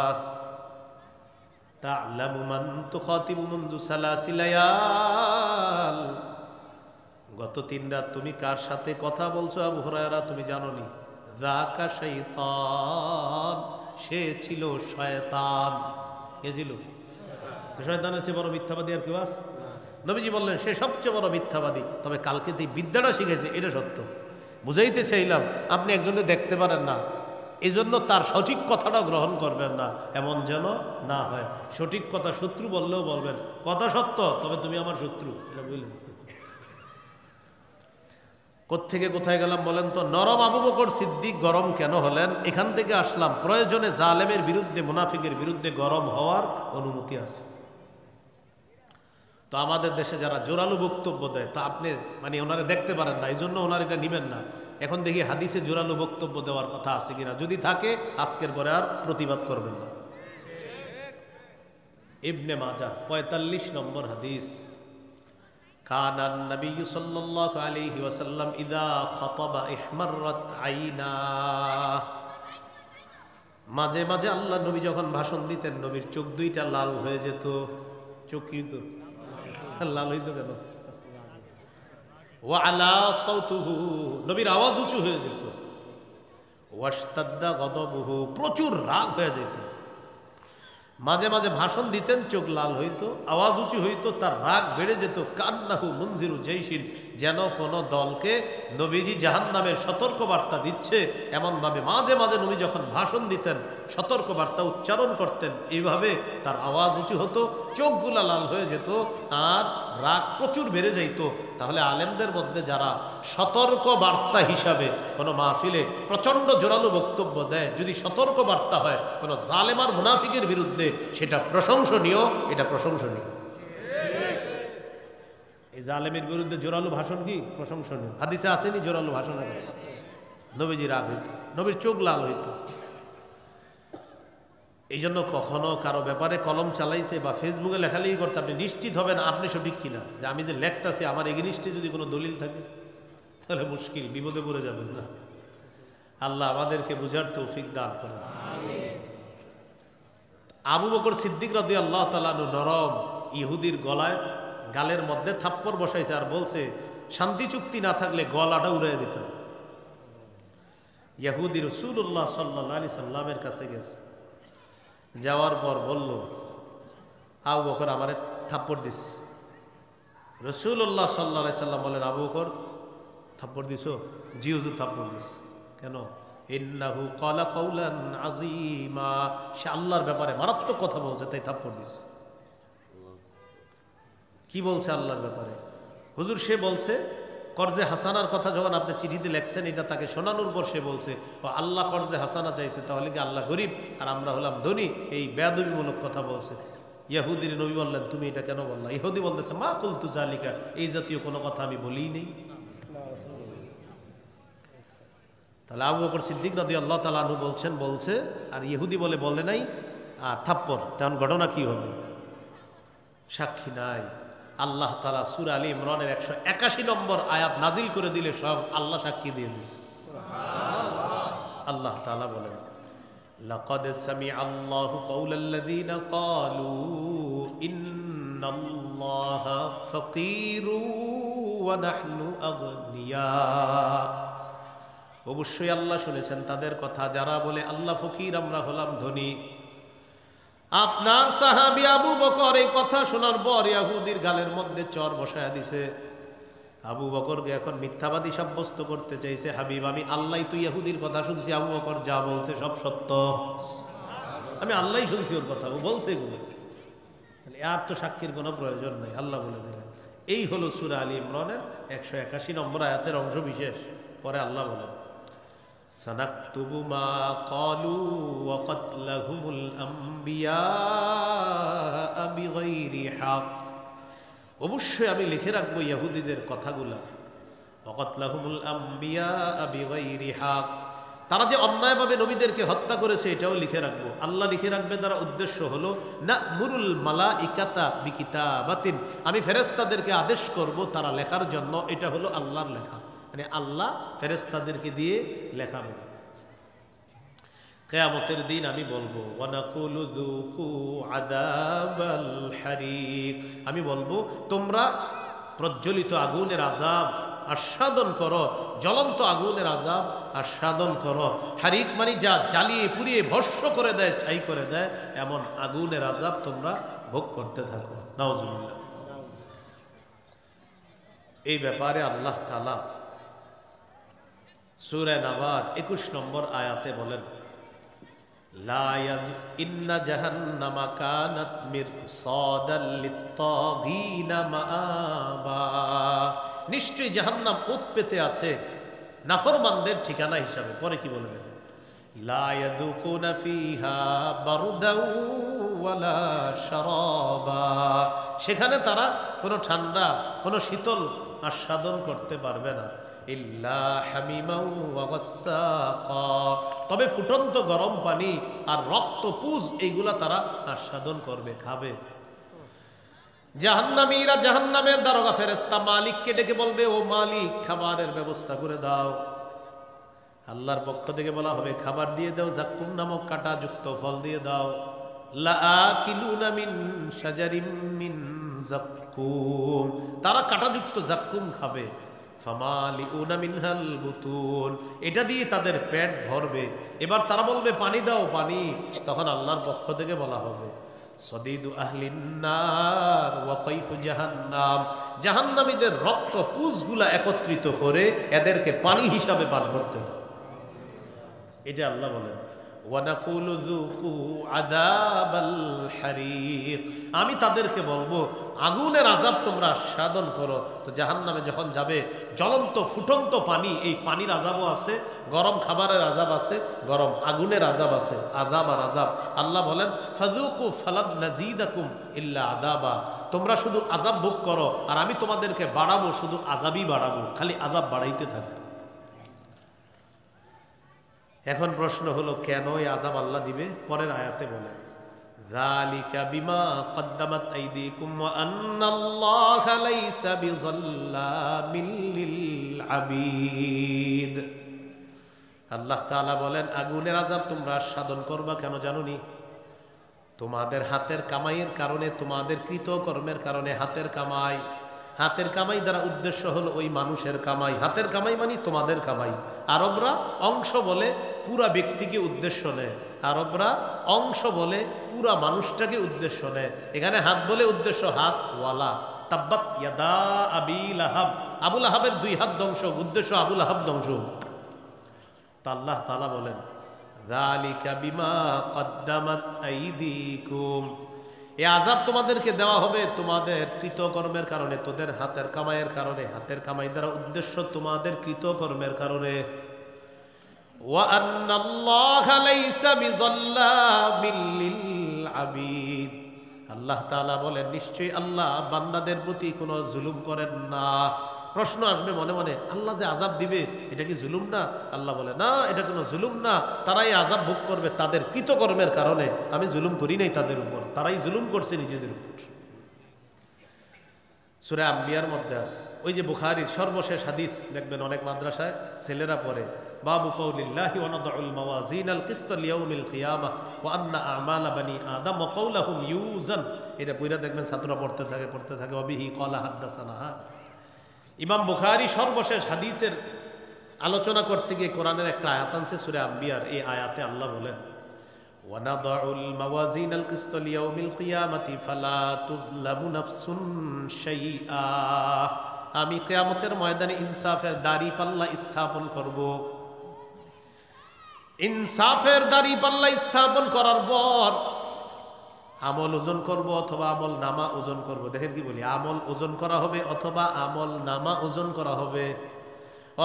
তা'লামু মান তুখাতিবু মুনযু সালাসি লায়াল, গত 3 রাত তুমি কার সাথে কথা বলছো আবু হুরায়রা তুমি জানোনি? যাকা শাইতান, সে ছিল শয়তান। কে ছিল? তো শয়তানের চেয়ে বড় মিথ্যাবাদী আর কেউ আছে? নবীজি বললেন সে সবচেয়ে বড় মিথ্যাবাদী। তবে কালকে যে বিদ্যাটা শিখেছে এটা সত্য। বুঝাইতে চাইলাম, আপনি একজনকে দেখতে পারেন না, এই জন্য তার সঠিক কথাটাও গ্রহণ করবেন না, এমন যেন না হয়। সঠিক কথা শত্রু বললেও বলবেন কথা সত্য, তবে তুমি আমার শত্রু, এটা বুঝলেন? কোত্থেকে কোথায় গেলাম বলেন তো? নরম আবু বকর সিদ্দিক গরম কেন হলেন? এখান থেকে আসলাম। প্রয়োজনে জালেমের বিরুদ্ধে, মুনাফিকের বিরুদ্ধে গরম হওয়ার অনুমতি আছে। তো আমাদের দেশে যারা জোরালো বক্তব্য দেয়, তা আপনি মানে ওনারে দেখতে পারেন না, এই জন্য ওনার এটা নিবেন না। এখন দেখি হাদিসে জোরালো বক্তব্য দেওয়ার কথা আছে কিনা, যদি থাকে আজকের পরে আর প্রতিবাদ করবেন না। ইবনে মাজাহ 45 নম্বর হাদিস, কানান নবী সাল্লাল্লাহু আলাইহি ওয়াসাল্লাম ইযা খাতাবা ইহমাররাত আইনা, মাঝে মাঝে আল্লাহ নবী যখন ভাষণ দিতেন নবীর চোখ দুইটা লাল হয়ে যেত। চোখ কি হতো? লাল হইতো কেন? ওয়ালা সাউতুহু, নবীর আওয়াজ উঁচু হয়ে যেত। ওয়াশতাদ্দা গদবুহু, প্রচুর রাগ হয়ে যেত। মাঝে মাঝে ভাষণ দিতেন, চোখ লাল হইতো, আওয়াজ উঁচু হইতো, তার রাগ বেড়ে যেত। কান্নাহু মুনজিরু জাইশিন, যেন কোন দলকে নবীজি জাহান্নামের সতর্ক বার্তা দিচ্ছে এমন ভাবে মাঝে মাঝে নবী যখন ভাষণ দিতেন, সতর্ক বার্তা উচ্চারণ করতেন, এইভাবে তার আওয়াজ উঁচু হতো, চোখগুলা লাল হয়ে যেত, আর রাগ প্রচুর বেড়ে যাইত। তাহলে আলেমদের মধ্যে যারা সতর্ক বার্তা হিসাবে কোনো মাহফিলে প্রচণ্ড জোরালো বক্তব্য দেয়, যদি সতর্ক বার্তা হয় কোনো জালেমার মুনাফিকের বিরুদ্ধে, সেটা প্রশংসনীয়, এটা প্রশংসনীয়। এই জালেমের বিরুদ্ধে জোরালো ভাষণ কি প্রশংসনীয়? হাদিসে আসেনি জোরালো ভাষণ? নবীজি রাগ হইত, নবীর চোখ লাল হইত। এই জন্য কখনো কারো ব্যাপারে কলম চালাইতে বা ফেসবুকে লেখালেখি করতে আপনি নিশ্চিত হবেন আপনি সঠিক কিনা, যে আমি যে লেখতাছি আমার এগেইনস্টে যদি কোনো দলিল থাকে তাহলে মুশকিল, বিপদে পড়ে যাবেন না। আল্লাহ আমাদেরকে বুঝার তৌফিক দান করেন। আবু বকর সিদ্দিক রাদিয়াল্লাহু তাআলা আনহু নরম ইহুদির গলায় গালের মধ্যে থাপ্পড় বসাইছে আর বলছে শান্তি চুক্তি না থাকলে গলাটা উড়াইয়া দিতাম। ইহুদি রাসূলুল্লাহ সাল্লাল্লাহু আলাইহি সাল্লামের কাছে গেছে, যাওয়ার পর বলল আবু বকর আমারে থাপ্পড় দিস। রাসূলুল্লাহ সাল্লাল্লাহু আলাইহি সাল্লাম বলেন আবু বকর থাপ্পড় দিছো? জি হুজুর থাপ্পড় দিস। কেন? ইন্নাহু ক্বালা কাওলান আযীমা, সে আল্লাহর ব্যাপারে মারাত্মক কথা বলছে তাই থাপ্পড় দিস। কি বলছে আল্লাহর ব্যাপারে? হুজুর সে বলছে কর্জে হাসানার কথা যখন আপনি চিঠিতে লেখছেন এটা তাকে শোনানোর পর সে বলছে ও আল্লাহ কর্জে হাসানা চাইছে, তাহলে কি আল্লাহ গরিব আর আমরা হলাম ধনী? এই বেয়াদবিমূলক কথা বলছে। ইহুদির নবী বললেন তুমি এটা কেন বললা? ইহুদি বলতেছে মা কুলতু জালিকা, এই জাতীয় কোনো কথা আমি বলিই নেই। তাহলে আবু বকর সিদ্দিক রাদিয়াল্লাহু তাআলা আনহু বলছে আর ইহুদি বলে নাই আর থাপ্পড়, তখন ঘটনা কি হবে? সাক্ষী নাই। আল্লাহ তাআলা সূরা আলী ইমরানের 181 নম্বর আয়াত নাজিল করে দিলে সব আল্লাহ সাক্ষী দিয়ে দিস। আল্লাহ তাআলা বলেন লাকাদ সামিআল্লাহু কাওলাল্লাযীনা ক্বালু ইন্নাল্লাহা ফাকীরু ওয়া নাহনু আগনিয়া। অবশ্যই আল্লাহ শুনেছেন তাদের কথা যারা বলে আল্লাহ ফকির আমরা হলাম ধনী। আপনার সাহাবী আবু বকর এই কথা শোনার পর ইহুদির গালের মধ্যে চর বসায়া দিছে। আবু বকরকে এখন মিথ্যাবাদী সাব্যস্ত করতে চাইছে। হাবিব আমি আল্লাহ তুই ইহুদির কথা শুনছি, আবু বকর যা বলছে সব সত্য, আমি আল্লাহই শুনছি ওর কথা, ও বলছে এগুলো, আর তো সাক্ষীর কোনো প্রয়োজন নাই। আল্লাহ বলে দিলেন। এই হলো সূরা আলী ইমরানের 181 নম্বর আয়াতের অংশ বিশেষ। পরে আল্লাহ বলেন সানাকতুবু মা ক্বালু ওয়া কাতলাহুমুল আমবিয়া বিগাইরি হক, অবশ্যই আমি লিখে রাখবো ইহুদিদের কথাগুলা। ওয়া কাতলাহুমুল আমবিয়া বিগাইরি হক, তারা যে অন্যায়ভাবে নবীদেরকে হত্যা করেছে এটাও লিখে রাখবো। আল্লাহ লিখে রাখবে তারা, উদ্দেশ্য হলো না'মুরুল মালাইকাতা বিকিতাবাতিন, আমি ফেরেশতাদেরকে আদেশ করব তারা লেখার জন্য। এটা হলো আল্লাহর লেখা, মানে আল্লাহ ফেরেশতাদেরকে দিয়ে লেখাবে। কিয়ামতের দিন আমি বলবো ওয়ানাকুলু যুকু আযাবাল হারিক, আমি বলবো তোমরা প্রজ্বলিত আগুনের আযাব আস্বাদন করো, জ্বলন্ত আগুনের আযাব আস্বাদন করো। হারিক মানে যা জ্বালিয়ে পুড়িয়ে ভস্ম করে দেয়, ছাই করে দেয়, এমন আগুনের আযাব তোমরা ভোগ করতে থাকো। নাউজুবিল্লাহ। এই ব্যাপারে আল্লাহ তাআলা সূরা নাবার 21 নম্বর আয়াতে বলেন লা ইন্না জাহান্নামা কানাত মিরসাদাল লিত্তাগিনা মাআবা, নিশ্চয়ই জাহান্নাম ওত পেতে আছে নাফরমানদের ঠিকানা হিসাবে। পরে কি বলে দেখেন লা ইয়াযুকুনা ফিহা বারদাও ওয়ালা শারাবা, সেখানে তারা কোনো ঠান্ডা কোনো শীতল আস্বাদন করতে পারবে না। ইল্লা হামিমা ওয়া গাসসাকা, তবে ফুটন্ত গরম পানি আর রক্তপুজ এইগুলা তারা আস্বাদন করবে, খাবে। জাহান্নামীরা জাহান্নামের দারোগা ফেরেশতা মালিককে ডেকে বলবে ও মালিক খাবারের ব্যবস্থা করে দাও। আল্লাহর পক্ষ থেকে বলা হবে খাবার দিয়ে দাও, জাক্কুম নামক কাঁটা যুক্ত ফল দিয়ে দাও। লাআকিলুনা মিন শাজারিম মিন জাক্কুম, তারা কাঁটাযুক্ত জাক্কুম খাবে। ফামালিউনা মিনহাল বুতুন, এটা দিয়ে তাদের পেট ভরবে। এবার তারা বলবে পানি দাও পানি, তখন আল্লাহর পক্ষ থেকে বলা হবে সদিদু আহলিন নার ওয়া কাইহু জাহান্নাম, জাহান্নামীদের রক্ত পুজগুলা একত্রিত করে এদেরকে পানি হিসাবে পান করতে দাও। এটা আল্লাহ বলেন ওয়ানাকুলু যুকু আযাবাল হারিক, আমি তাদেরকে বলবো আগুনের আযাব তোমরা আস্বাদন করো। তো জাহান্নামে যখন যাবে জ্বলন্ত ফুটন্ত পানি, এই পানির আযাবও আছে, গরম খাবারের আযাব আছে, গরম আগুনের আযাব আছে, আযাব আর আযাব। আল্লাহ বলেন ফাযুকু ফালান নাযীদাকুম ইল্লা আযাবা, তোমরা শুধু আযাব ভোগ করো আর আমি তোমাদেরকে বাড়াবো, শুধু আযাবই বাড়াবো, খালি আযাব বাড়াইতে থাকবে। এখন প্রশ্ন হলো কেন এই আযাব আল্লাহ দিবে? পরের আয়াতে বলে যালিকা বিমা কদ্দামাত আইদিকুম ওয়া আন্নাল্লাহা লাইসা বিযাল্লামিল লিল আবিদ। আল্লাহ তাআলা বলেন আগুনের আযাব তোমরা আস্বাদন করবা কেন জানোনি? তোমাদের হাতের কামাইয়ের কারণে, তোমাদের কৃতকর্মের কারণে। হাতের কামাই, হাতের কামাই দ্বারা উদ্দেশ্য হলো ওই মানুষের কামাই। হাতের কামাই মানে তোমাদের কামাই। আরবরা অংশ বলে পুরা ব্যক্তিকে উদ্দেশ্য নেয়, আরবরা অংশ বলে পুরা মানুষটাকে উদ্দেশ্য নেয়। এখানে হাত বলে উদ্দেশ্য হাত ওয়ালা, তাব্বাত ইয়াদা আবি লাহাব, আবু লাহাবের 2 হাত ধ্বংস, উদ্দেশ্য আবু লাহাব ধ্বংস। তা আল্লাহ তাআলা বলেন যালিকা বিমা কদ্দামাত আইদিকুম, এই আযাব তোমাদেরকে দেওয়া হবে তোমাদের কৃতকর্মের কারণে, তোদের হাতের কামাইয়ের কারণে। হাতের কামাই দ্বারা উদ্দেশ্য তোমাদের কৃতকর্মের কারণে। ওয়া আন্নাল্লাহা লাইসা বিযাল্লামিল লিল আবিদ, আল্লাহ তাআলা বলেন নিশ্চয়ই আল্লাহ বান্দাদের প্রতি কোনো জুলুম করেন না। প্রশ্ন আসবে মনে মনে, আল্লাহ যে আযাব দিবে এটা কি জুলুম না? আল্লাহ বলে না, এটা কোনো জুলুম না, তারাই আযাব ভোগ করবে তাদের কৃতকর্মের কারণে, আমি জুলুম করি নাই তাদের উপর, তারাই জুলুম করছে নিজেদের উপর। সূরা আম্বিয়ার মধ্যে আছে, ওই যে বুখারীর সর্বশেষ হাদিস দেখবেন অনেক মাদ্রাসায় ছেলেরা পড়ে, বাবু কওলিল্লাহি ওয়া নাদউল মাওয়াজিনাল কিসতা লিয়াউমিল কিয়ামাহ ওয়া আন্না আমালা বানি আদম ওয়া কওলাহুম ইউজান। এটা পড়া দেখবেন ছাত্ররা পড়তে থাকে ওয়াবিহি ক্বালা হাদাসানা। ইমাম বুখারী সর্বশেষ হাদিসের আলোচনা করতে গিয়ে কোরআনের একটা আয়াত আনছে সূরা আম্বিয়ার। এই আয়াতে আল্লাহ বলেন ওয়া নাদউল মাওয়াজিনাল কিসতা লিয়াউমিল কিয়ামাতি ফালা তুযলামু নাফসুন শাইআ, আমি কিয়ামতের ময়দানে ইনসাফের দাড়ি পাল্লা স্থাপন করব। ইনসাফের দাড়ি পাল্লা স্থাপন করার পর আমল ওজন করব অথবা আমল নামা ওজন করব। দেখেন কি বলি, আমল ওজন করা হবে অথবা আমল নামা ওজন করা হবে,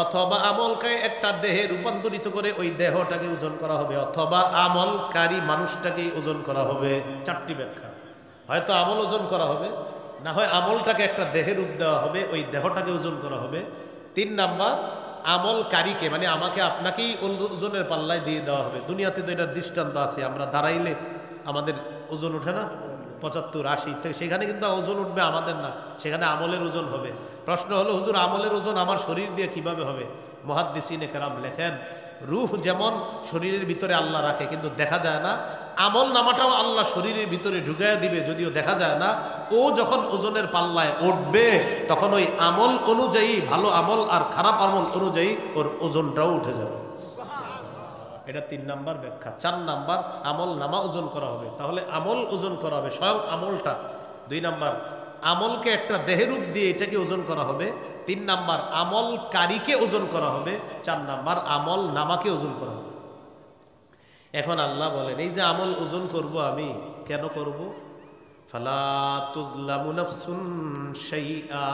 অথবা আমলকে একটা দেহে রূপান্তরিত করে ওই দেহটাকে ওজন করা হবে, অথবা আমলকারী মানুষটাকে ওজন করা হবে। 4টি ব্যাখ্যা, হয়তো আমল ওজন করা হবে, না হয় আমলটাকে একটা দেহে রূপ দেওয়া হবে, ওই দেহটাকে ওজন করা হবে। 3 নাম্বার আমলকারীকে, মানে আমাকে আপনাকেই ওজনের পাল্লায় দিয়ে দেওয়া হবে। দুনিয়াতে তো এটার দৃষ্টান্ত আছে, আমরা দাঁড়াইলে আমাদের ওজন ওঠে না 75 80, সেখানে কিন্তু ওজন উঠবে আমাদের না, সেখানে আমলের ওজন হবে। প্রশ্ন হলো হুজুর আমলের ওজন আমার শরীর দিয়ে কিভাবে হবে? মুহাদ্দিসিনে কেরাম লেখেন রূহ যেমন শরীরের ভিতরে আল্লাহ রাখে কিন্তু দেখা যায় না, আমল নামাটাও আল্লাহ শরীরের ভিতরে ঢুকাইয়া দিবে যদিও দেখা যায় না। ও যখন ওজনের পাল্লায় উঠবে তখন ওই আমল অনুযায়ী, ভালো আমল আর খারাপ আমল অনুযায়ী ওর ওজনটাও উঠে যাবে। এটা 3 নাম্বার ব্যাখ্যা। 4 নাম্বার আমল নামা ওজন করা হবে, তাহলে আমল ওজন করা হবে স্বয়ং আমলটা। 2 নাম্বার আমলকে একটা দেহরূপ দিয়ে এটাকে ওজন করা হবে। 3 নাম্বার আমলকারীকে ওজন করা হবে। 4 নাম্বার আমল নামাকে ওজন করা হবে। এখন আল্লাহ বলেন এই যে আমল ওজন করব আমি, কেন করব? ফালা তুযলামু নাফসুন শাইআ,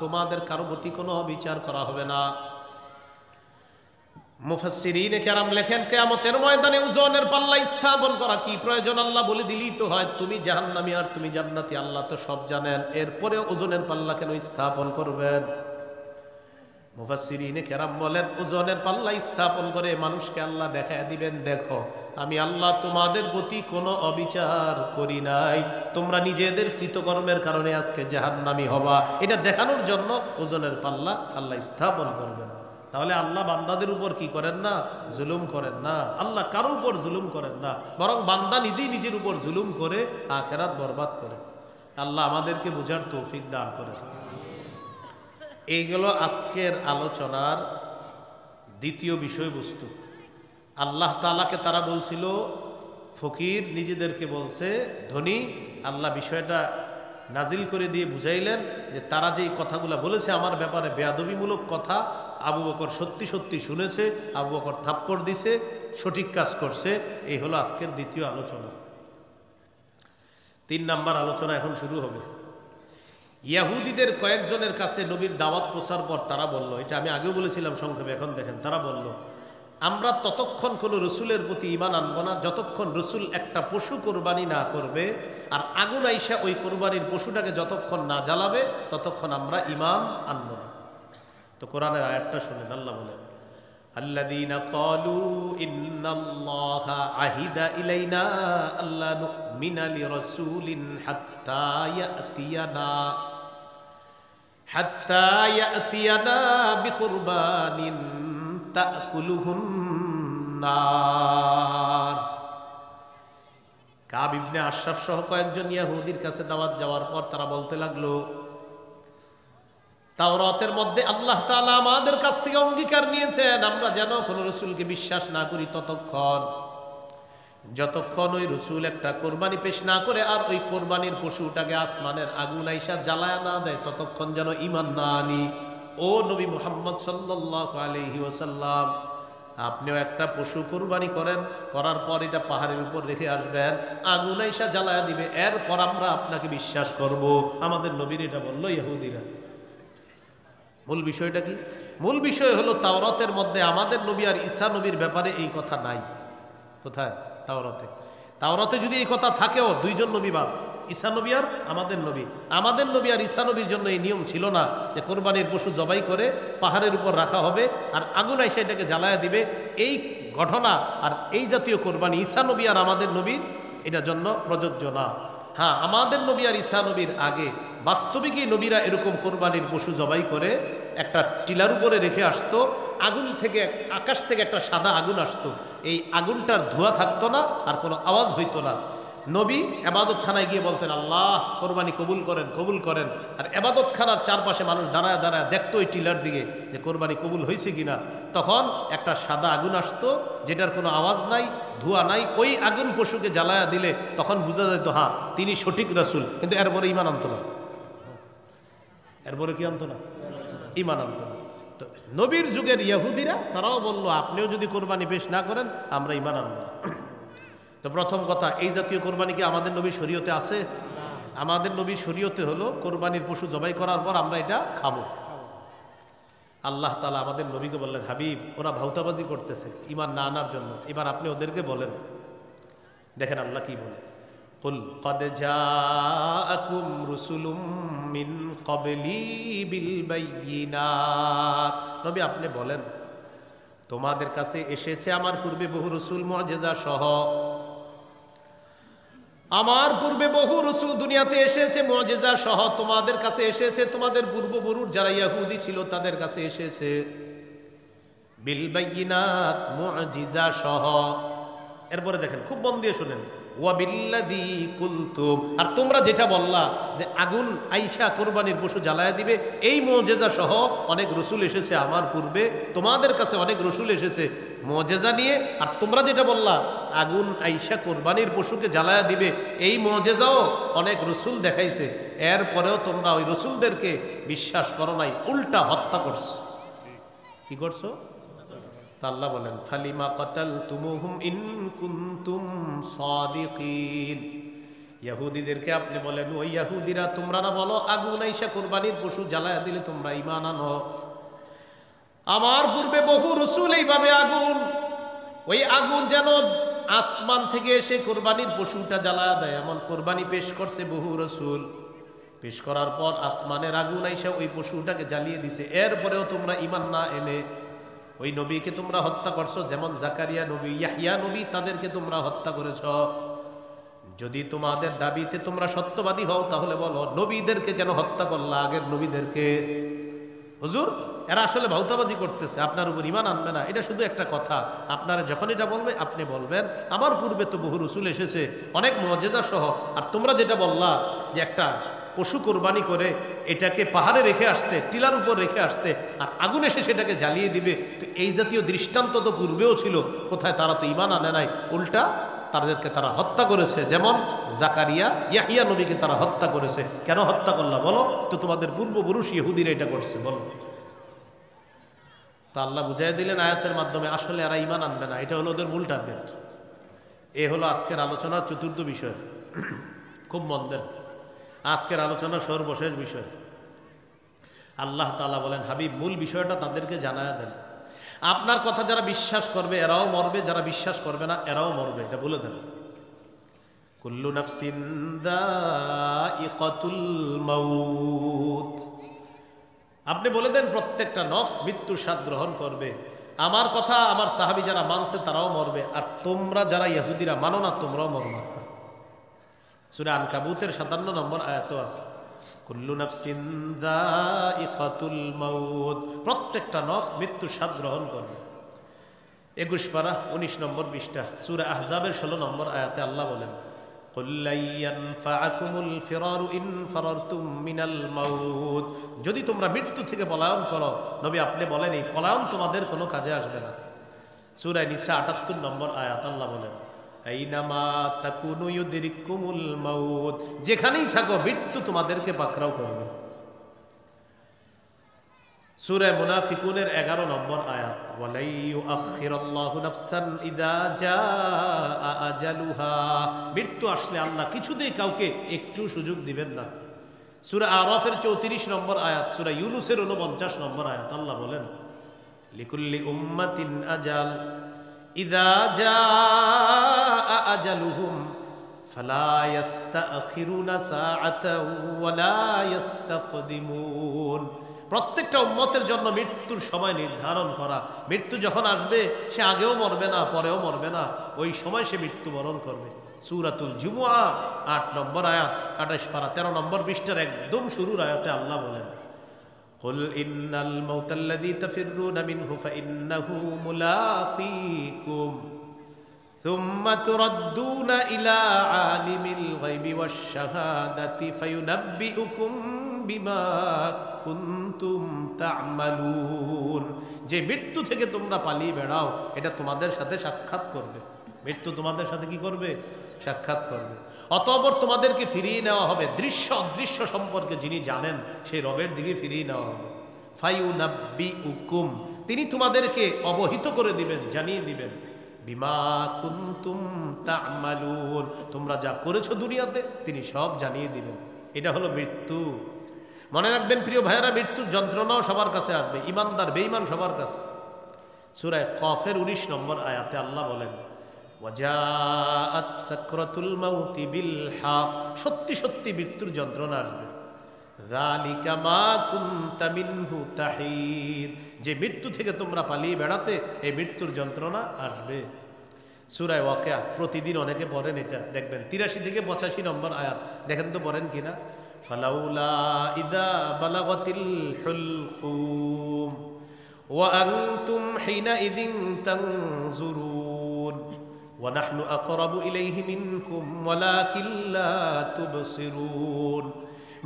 তোমাদের কারো প্রতি কোনো বিচার করা হবে না। মুফাসসিরিনে কেরাম লেখেন কিয়ামতের ময়দানে ওজনের পাল্লা স্থাপন করা কি প্রয়োজন? আল্লাহ বলে দিলেই তো হয়, তুমি জাহান্নামী আর তুমি জান্নাতি, আল্লাহ তো সব জানেন, এরপরে ওজনের পাল্লা কেন স্থাপন করবেন? মুফাসসিরিনে কেরাম বলেন ওজনের পাল্লা স্থাপন করে মানুষকে আল্লাহ দেখায় দিবেন, দেখো আমি আল্লাহ তোমাদের প্রতি কোনো অবিচার করি নাই, তোমরা নিজেদের কৃতকর্মের কারণে আজকে জাহান্নামী হবা, এটা দেখানোর জন্য ওজনের পাল্লা আল্লাহ স্থাপন করবেন। তাহলে আল্লাহ বান্দাদের উপর কি করেন না? জুলুম করেন না। আল্লাহ কারো উপর জুলুম করেন না, বরং বান্দা নিজেই নিজের উপর জুলুম করে আখিরাত বরবাদ করে। আল্লাহ আমাদেরকে বুঝার তৌফিক দান করেন। এইগুলো আজকের আলোচনার দ্বিতীয় বিষয়বস্তু। আল্লাহ তাআলাকে তারা বলছিল ফকির, নিজেদেরকে বলছে ধনী। আল্লাহ বিষয়টা নাজিল করে দিয়ে বুঝাইলেন যে তারা যেই কথাগুলো বলেছে আমার ব্যাপারে বেয়াদবিমূলক কথা, আবু বকর সত্যি সত্যি শুনেছে, আবু বকর থাপ্পড় দিছে, সঠিক কাজ করছে। এই হলো আজকের দ্বিতীয় আলোচনা। 3 নাম্বার আলোচনা এখন শুরু হবে। ইয়াহুদিদের কয়েকজনের কাছে নবীর দাওয়াত পৌঁছার পর তারা বলল, এটা আমি আগেও বলেছিলাম সংক্ষেপে, এখন দেখেন তারা বলল আমরা ততক্ষণ কোনো রসুলের প্রতি ঈমান আনবো না যতক্ষণ রসুল একটা পশু কোরবানি না করবে, আর আগুন আইসা ওই কোরবানির পশুটাকে যতক্ষণ না জ্বালাবে ততক্ষণ আমরা ঈমান আনবো না। তো কোরআনের আয়াতটা শুনেন, আল্লাহ বলেন আল্লাযীনা ক্বালু ইন্নাল্লাহা আহিদা ইলাইনা আল্লা নু'মিনা লিরাসূলিন হাত্তা ইয়াতিয়ানা বিকুরবানিন তাকুলুহুন নার। কাব ইবনে আশরাফ সহ কয়েকজন ইহুদির কাছে দাওয়াত যাওয়ার পর তারা বলতে লাগলো তাওরাতের মধ্যে আল্লাহ তাআলা আমাদের কাছ থেকে অঙ্গীকার নিয়েছেন আমরা যেন কোনো রাসূলকে বিশ্বাস না করি ততক্ষণ যতক্ষণ ওই রসুল একটা কোরবানি পেশ না করে আর ওই কোরবানির পশুটাকে আসমানের আগুন আইসা জ্বালায় না দেয়, ততক্ষণ যেন ঈমান না আনি। ও নবী মুহাম্মদ সাল্লাল্লাহু আলাইহি ওয়াসাল্লাম, আপনিও একটা পশু কোরবানি করেন, করার পর এটা পাহাড়ের উপর রেখে আসবেন, আগুন আইসা জ্বালায় দিবে, এরপর আমরা আপনাকে বিশ্বাস করব। আমাদের নবীর এটা বললো ইহুদিরা। মূল বিষয়টা কি? মূল বিষয় হলো তাওরাতের মধ্যে আমাদের নবী আর ঈসা নবীর ব্যাপারে এই কথা নাই। কোথায়? তাওরাতে। তাওরাতে যদি এই কথা থাকেও, দুইজন নবী বাদ, ঈসা নবী আর আমাদের নবী। আমাদের নবী আর ঈসা নবীর জন্য এই নিয়ম ছিল না যে কোরবানির পশু জবাই করে পাহাড়ের উপর রাখা হবে আর আগুন আইসা এটাকে জ্বালায়া দিবে। এই ঘটনা আর এই জাতীয় কোরবানি ঈসা নবী আর আমাদের নবীর এটার জন্য প্রযোজ্য না। হ্যাঁ, আমাদের নবী আর ঈসা নবীর আগে বাস্তবিকই নবীরা এরকম কোরবানির পশু জবাই করে একটা টিলার উপরে রেখে আসতো, আগুন থেকে, আকাশ থেকে একটা সাদা আগুন আসতো, এই আগুনটার ধোঁয়া থাকতো না আর কোনো আওয়াজ হইতো না। নবী এবাদত খানায় গিয়ে বলতেন, আল্লাহ কোরবানি কবুল করেন, কবুল করেন। আর এবাদত খানার চারপাশে মানুষ দাঁড়ায় দাঁড়ায় দেখতো ওই টিলার দিকে যে কোরবানি কবুল হয়েছে কিনা। তখন একটা সাদা আগুন আসতো, যেটার কোনো আওয়াজ নাই, ধোঁয়া নাই। ওই আগুন পশুকে জ্বালায়া দিলে তখন বোঝা যেত হ্যাঁ তিনি সঠিক রাসূল। কিন্তু এরপরে ঈমান আনতো না। এরপরে কি আনতো না? ঈমান আনতো না। তো নবীর যুগের ইহুদিরা তারাও বললো, আপনিও যদি কোরবানি পেশ না করেন আমরা ঈমান আনব না। তো প্রথম কথা, এই জাতীয় কোরবানি কি আমাদের নবীর শরীয়তে আছে? আমাদের নবীর শরীয়তে হলো কোরবানির পশু জবাই করার পর আমরা এটা খাবো। আল্লাহ তাআলা আমাদের নবীকে বললেন, হাবিব ওরা ভাউতাবাজি করতেছে ঈমান না আনার জন্য, এবার আপনি ওদেরকে বলেন। দেখেন আল্লাহ কি বলে, কুল ক্বাদ জাআকুম রুসুলুম মিন ক্বাবলি বিল বায়িনাত। নবী আপনি বলেন, তোমাদের কাছে এসেছে আমার পূর্বে বহু রসুল মুআজিজা সহ। আমার পূর্বে বহু রসুল দুনিয়াতে এসেছে মুআজিজা সহ, তোমাদের কাছে এসেছে, তোমাদের পূর্ববর্তী যারা ইহুদি ছিল তাদের কাছে এসেছে বিল বায়িনাত, মুআজিজা সহ। এরপরে দেখেন, খুব মন দিয়ে শুনেন, ওয়া বিল্লাযী কুলতুম, আর তোমরা যেটা বললা যে আগুন আইসা কোরবানির পশু জ্বালায়া দিবে, এই মুআজিজা সহ অনেক রসুল এসেছে আমার পূর্বে, তোমাদের কাছে অনেক রসুল এসেছে মুআজিজা নিয়ে। আর তোমরা যেটা বললা আগুন আইসা কোরবানির পশুকে জ্বালায়া দিবে, এই মুআজিজাও অনেক রসুল দেখাইছে, এরপরেও তোমরা ওই রসুলদেরকে বিশ্বাস করো নাই, উল্টা হত্যা করছো। কি করছো? আল্লাহ বলেন, ফালিমা কাতালতুমুহুম ইন কুনতুম সাদিকিন। ইহুদিদেরকে আপনি বলেন, ওই ইহুদিরা তোমরা না বলো আগুন আইসা কোরবানির পশু জ্বালায়া দিলে তোমরা ঈমান আনো। আমার পূর্বে বহু রাসূল এইভাবে আগুন, ওই আগুন যেন আসমান থেকে এসে কোরবানির পশুটা জ্বালায়া দেয়, এমন কোরবানি পেশ করছে বহু রাসূল। পেশ করার পর আসমানের আগুন আইসা ওই পশুটাকে জ্বালিয়ে দিছে, এরপরেও তোমরা ঈমান না এনে ওই নবীকে তোমরা হত্যা করছো। যেমন জাকারিয়া নবী, ইয়াহইয়া নবী, তাদেরকে তোমরা হত্যা করেছ। যদি তোমাদের দাবিতে তোমরা সত্যবাদী হও তাহলে বলো নবীদেরকে কেন হত্যা করলা, আগের নবীদেরকে? হুজুর এরা আসলে ভাউতাবাজি করতেছে, আপনার উপর ঈমান আনবে না, এটা শুধু একটা কথা। আপনারা যখন এটা বলবে আপনি বলবেন, আমার পূর্বে তো বহু রাসূল এসেছে অনেক মুআজিজা সহ, আর তোমরা যেটা বললা যে একটা পশু কোরবানি করে এটাকে পাহাড়ে রেখে আসতে, টিলার উপর রেখে আসতে, আর আগুন এসে সেটাকে জ্বালিয়ে দিবে, তো এই জাতীয় দৃষ্টান্ত তো পূর্বেও ছিল, কোথায়? তারা তো ঈমান আনে নাই, উল্টা তাদেরকে তারা হত্যা করেছে। যেমন জাকারিয়া, ইয়াহইয়া নবীকে তারা হত্যা করেছে। কেন হত্যা করলা বলো তো? তোমাদের পূর্বপুরুষ ইহুদিরা এটা করছে, বলো। তা আল্লাহ বুঝাই দিলেন আয়াতের মাধ্যমে, আসলে এরা ঈমান আনবে না, এটা হলো ওদের মূল টার্গেট। এ হলো আজকের আলোচনার চতুর্থ বিষয়। খুব মন দেন, আজকের আলোচনার সর্বশেষ বিষয়। আল্লাহ তাআলা বলেন, হাবিব মূল বিষয়টা তাদেরকে জানায়া দেন। আপনার কথা যারা বিশ্বাস করবে এরাও মরবে, যারা বিশ্বাস করবে না এরাও মরবে, এটা বলে দেন। কুল্লু নাফসিন যায়িকাতুল মাউত। আপনি বলে দেন প্রত্যেকটা নফস মৃত্যুর স্বাদ গ্রহণ করবে। আমার কথা আমার সাহাবী যারা মানছে তারাও মরবে, আর তোমরা যারা ইহুদিরা মানো না তোমরাও মরবে। সূরা আনকাবুতের 57 নম্বর আয়াত আছে, কুল্লু নাফসিন যায়িকাতুল মাউত, প্রত্যেকটা নফস মৃত্যুর স্বাদ গ্রহণ করবে। 21 পারা 19 নম্বর পৃষ্ঠা সূরা আহজাবের 16 নম্বর আয়াতে আল্লাহ বলেন, কুল লা ইয়ানফাআকুমুল ফিরারু ইন ফারারতুম মিনাল মাউত। যদি তোমরা মৃত্যু থেকে পলায়ন করো, নবী আপনি বলেন এই পলায়ন তোমাদের কোনো কাজে আসবে না। সূরা নিসা 78 নম্বর আয়াত আল্লাহ বলেন, আইনামা তাকুনু ইউদরিকুমুল মাউত, যেখানেই থাকো মৃত্যু তোমাদেরকে পাকড়াও করবে। সূরা মুনাফিকুনের 11 নম্বর আয়াত, ওয়ালাই ইউআখিরুল্লাহু নাফসান ইযা জাআ আজালুহা, মৃত্যু আসলে আল্লাহ কিছুতেই কাউকে একটু সুযোগ দিবেন না। সূরা আরাফের 34 নম্বর আয়াত, সূরা ইউনূসের 49 নম্বর আয়াত আল্লাহ বলেন, লিকুল্লি উম্মাতিন আজাল ইযা জাআ আজালুহুম ফালা ইস্তাখিরুনা সাআতাও ওয়ালা ইস্তাকদিমুন। প্রত্যেকটা উম্মতের জন্য মৃত্যুর সময় নির্ধারণ করা। মৃত্যু যখন আসবে সে আগেও মরবে না, পরেও মরবে না, ওই সময় সে মৃত্যুবরণ করবে। সূরাতুল জুমুআ 8 নম্বর আয়াত, 28 পারা 13 নম্বর পৃষ্ঠার একদম শুরুর আয়াতে আল্লাহ বলেন, কুল ইন্নাল মাউতাল্লাযী তাফিররুনা মিনহু ফাইন্নাহু মুলাকীকুম সুম্মা তুরাদ্দুনা ইলা আলিমিল গায়বি ওয়াশ শাহাদাতি ফায়ুনাব্বিউকুম বিমা কুনতুম তা'মালুন। যে মৃত্যু থেকে তোমরা পালিয়ে বেড়াও, এটা তোমাদের সাথে সাক্ষাৎ করবে। মৃত্যু তোমাদের সাথে কি করবে? সাক্ষাৎ করবে। অতঃপর তোমাদেরকে ফিরিয়ে নেওয়া হবে দৃশ্য অদৃশ্য সম্পর্কে যিনি জানেন সেই রবের দিকে ফিরিয়ে নেওয়া হবে। ফায়ুনাব্বিউকুম, তিনি তোমাদেরকে অবহিত করে দিবেন, জানিয়ে দিবেন, বিমা কুনতুম তা'মালুন, তোমরা যা করেছো দুনিয়াতে তিনি সব জানিয়ে দিবেন। এটা হলো মৃত্যু। মনে রাখবেন প্রিয় ভাইয়েরা, মৃত্যুর যন্ত্রণাও সবার কাছে আসবে, ইমানদার বেঈমান সবার কাছে। সূরা কফের 19 নম্বর আয়াতে আল্লাহ বলেন, ওয়াজাআত সাকরাতুল মাউতি বিল হক, সত্যি সত্যি মৃত্যুর যন্ত্রণা আসবে। যালিকা মা কুনতা মিনহু তাহিদ, যে মৃত্যু থেকে তোমরা পালিয়ে বেড়াতে এই মৃত্যুর যন্ত্রণা আসবে। সূরা ওয়াকিয়া প্রতিদিন অনেকে পড়েন, এটা দেখবেন 83 থেকে 85 নম্বর আয়াত, দেখেন তো পড়েন কিনা। ফালাউলা ইযা বালাগাতিল হুলকুম ওয়া আনতুম হিনাইযিন তানজুরুন ওয়া নাহনু আকরাবু ইলাইহি মিনকুম ওয়ালাকিন লা তুবসিরুন।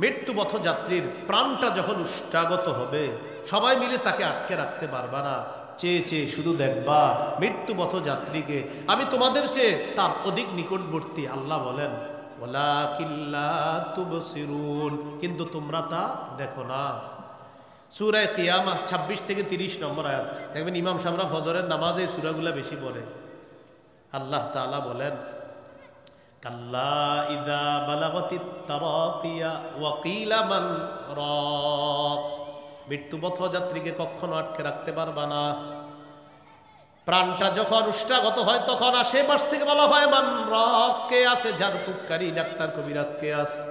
মৃত্যুপথ যাত্রীর প্রাণটা যখন উষ্ঠাগত হবে, সবাই মিলে তাকে আটকে রাখতে পারবা না, চেয়ে চেয়ে শুধু দেখবা মৃত্যুপথ যাত্রীকে। আমি তোমাদের চেয়ে তার অধিক নিকটবর্তী। আল্লাহ বলেন, ওয়ালাকিন লা তুবসিরুন, কিন্তু তোমরা তা দেখো না। সূরা কিয়ামা 26 থেকে 30 নম্বর আয়াত, দেখবেন ইমাম সাহেবরা ফজরের নামাজে সূরাগুলা বেশি পড়ে। আল্লাহ তাআলা বলেন, কাল্লা ইযা বালাগাতিত তারাকিয়া ওয়া কিলা মান রাক, মৃত্যুপথ যাত্রীকে কখনো আটকে রাখতে পারবা না। প্রাণটা যখন উষ্ঠাগত হয় তখন আশেপাশ থেকে বলা হয়, মান রাক, কে আছে ঝাড়ফুঁককারী, ডাক্তার কবিরাজ কে আছে,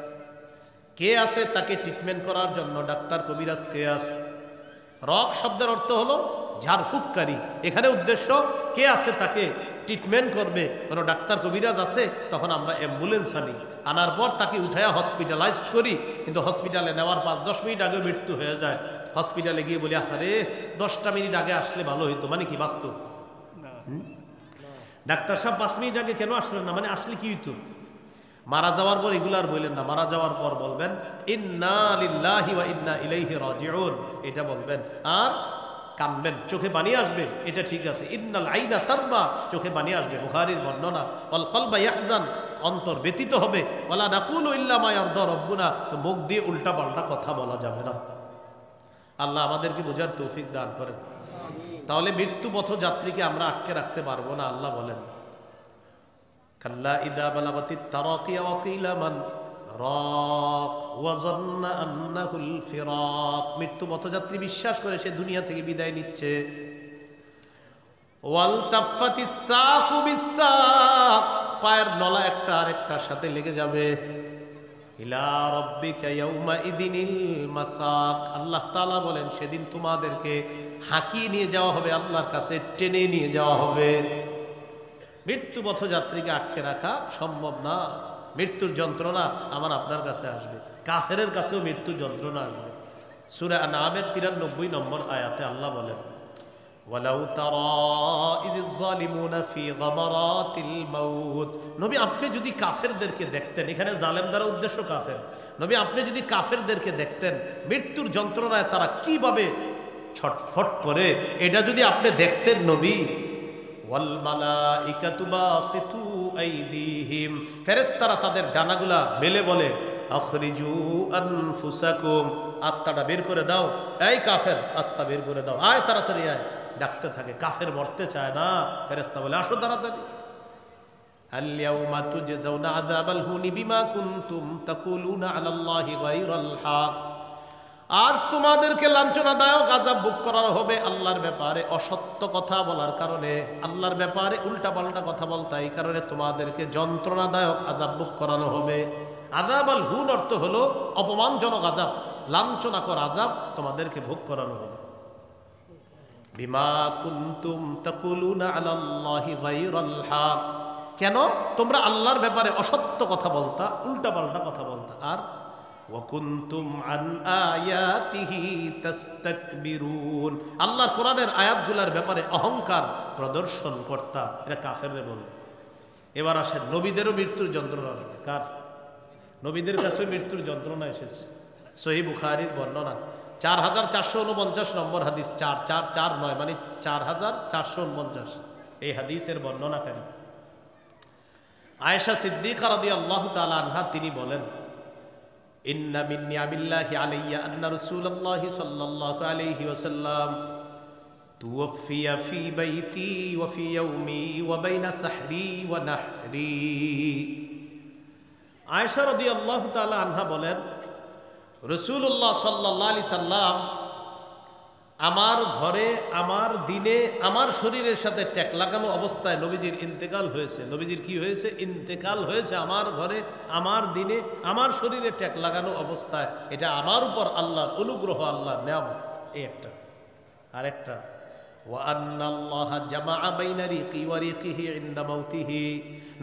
কে আছে তাকে ট্রিটমেন্ট করার জন্য, ডাক্তার কবিরাজ কে আছে। রক শব্দের অর্থ হলো ঝাড়ফুঁককারী, এখানে উদ্দেশ্য কে আছে তাকে ট্রিটমেন্ট করবে। কোনো ডাক্তার কবিরাজ আছে, তখন আমরা অ্যাম্বুলেন্স আনি, আনার পর তাকে উঠায়া হসপিটালাইজড করি, কিন্তু হসপিটালে নেওয়ার 5-10 মিনিট আগে মৃত্যু হয়ে যায়। হসপিটালে গিয়ে বলি, আরে 10টা মিনিট আগে আসলে ভালো হইতো, মানে কি বাস্তব? ডাক্তার সাহেব 5 মিনিট আগে কেন আসলেন না, মানে আসলে কি হইতো? মারা যাওয়ার পর এগুলো আর বললেন না, মারা যাওয়ার পর বলবেন ইন্না লিল্লাহি ওয়া ইন্না ইলাইহি রাজিউন, এটা বলবেন। আর কাঁদবেন, চোখে পানি আসবে, এটা ঠিক আছে। ইন্নাল আইনা তাদমা, চোখে পানি আসবে, বুখারীর বর্ণনা। ওয়াল কলবা ইয়াহজান, অন্তর ব্যথিত হবে। ওয়ালা নাকুলু ইল্লা মা ইয়ারদা রাব্বুনা, মুখ দিয়ে উল্টা পাল্টা কথা বলা যাবে না। আল্লাহ আমাদেরকে বোঝার তৌফিক দান করেন। তাহলে মৃত্যুপথ যাত্রীকে আমরা আটকে রাখতে পারবো না। আল্লাহ বলেন, কাল্লা ইযা বালাগাতিত তারাকিয়া ওয়া কিলা মান রাক ওয়া যান্না আন্নাহুল ফিরাক, মৃত্যুপথ যাত্রী বিশ্বাস করে সে দুনিয়া থেকে বিদায় নিচ্ছে। ওয়াল তাফাতিস সাকু বিসাক, পায়ের নলা একটা আরেকটার সাথে লেগে যাবে। ইলা রাব্বিকা ইয়াউমা ইদিনিল মাসাক, আল্লাহ তাআলা বলেন সেদিন তোমাদেরকে হাঁকিয়ে নিয়ে যাওয়া হবে, আল্লাহর কাছে টেনে নিয়ে যাওয়া হবে। মৃত্যুপথ যাত্রীকে আটকে রাখা সম্ভব না। মৃত্যুর যন্ত্রণা আমার আপনার কাছে আসবে, কাফেরের কাছেও মৃত্যুর যন্ত্রণা আসবে। সূরা আনআমের 93 নম্বর আয়াতে আল্লাহ বলেন, ওয়ালাউ তারা ইযিজ যালিমুনা ফি গামারাতিল মাউত, নবী আপনি যদি কাফেরদেরকে দেখতেন, এখানে জালেম দ্বারা উদ্দেশ্য কাফের, নবী আপনি যদি কাফেরদেরকে দেখতেন মৃত্যুর যন্ত্রণায় তারা কিভাবে ছটফট করে, এটা যদি আপনি দেখতেন নবী। ওয়াল মালাইকাতু বাসিতু আইদিহিম, ফেরেশতারা তাদের ডানাগুলা মেলে বলে আখরিজু আনফুসাকুম, আত্মাটা বের করে দাও, এই কাফের আত্মা বের করে দাও, আয় তাড়াতাড়ি আয়। ডাকতে থাকে, কাফের মরতে চায় না, ফেরেশতা বলে আসো তাড়াতাড়ি। আল-ইয়াউমা তুজজাউনা আযাবাল হুনি বিমা কুনতুম তাকুলুনা আলাল্লাহি গায়রাল হক, আজ তোমাদেরকে লাঞ্ছনাদায়ক আযাব ভোগ করানো হবে আল্লাহর ব্যাপারে অসত্য কথা বলার কারণে, আল্লাহর ব্যাপারে উল্টাপাল্টা কথা বলতে, এই কারণে তোমাদেরকে যন্ত্রণাদায়ক আযাব ভোগ করানো হবে। আযাবাল হুন অর্থ হলো অপমানজনক আযাব, লাঞ্ছনাকর আযাব তোমাদেরকে ভোগ করানো হবে। বিমা কুনতুম তাকুলুনা আলাল্লাহি গায়রাল হক, কেন তোমরা আল্লাহর ব্যাপারে অসত্য কথা বলতা, উল্টাপাল্টা কথা বলতা, আর ওয়াকুনতুম আন আয়াতিহি তাস্তাকবিরুন, আল্লাহর কোরআনের আয়াতগুলোর ব্যাপারে অহংকার প্রদর্শন করতা। এটা কাফেররে বলে। এবার আসেন, নবীদেরও মৃত্যুর যন্ত্রণা আসবে। কার? নবীদের কাছে মৃত্যুর যন্ত্রণা এসেছে। সহিহ বুখারীর বর্ণনা 4449 নম্বর হাদিস, 4449 মানে 4449, এই হাদিসের বর্ণনাকারী আয়েশা সিদ্দিকা রাদিয়াল্লাহু তাআলা আনহা, তিনি বলেন ইন্না মিন নি'মিল্লাহি আলাইয়া আন্না রাসূলুল্লাহি সাল্লাল্লাহু আলাইহি ওয়াসাল্লাম তুওফিয়া ফি বাইতি ওয়া ফি ইয়াউমি ওয়া বাইনা সাহরি ওয়া নাহরি। আয়েশা রাদিয়াল্লাহু তাআলা আনহা বলেন, রাসূলুল্লাহ সাল্লাল্লাহু আলাইহি সাল্লাম আমার ঘরে, আমার দিনে, আমার শরীরের সাথে ট্যাক লাগানো অবস্থায় নবীজির ইন্তেকাল হয়েছে। নবীজির কি হয়েছে? ইন্তেকাল হয়েছে আমার ঘরে, আমার দিনে, আমার শরীরে ট্যাক লাগানো অবস্থায়। এটা আমার উপর আল্লাহর অনুগ্রহ, আল্লাহর নিয়ামত। এই একটা। আরেকটা, ওয়া আন্নাল্লাহা জামাআ বাইনা রিকি ওয়া রিকিহি ইনদা মাউতিহি,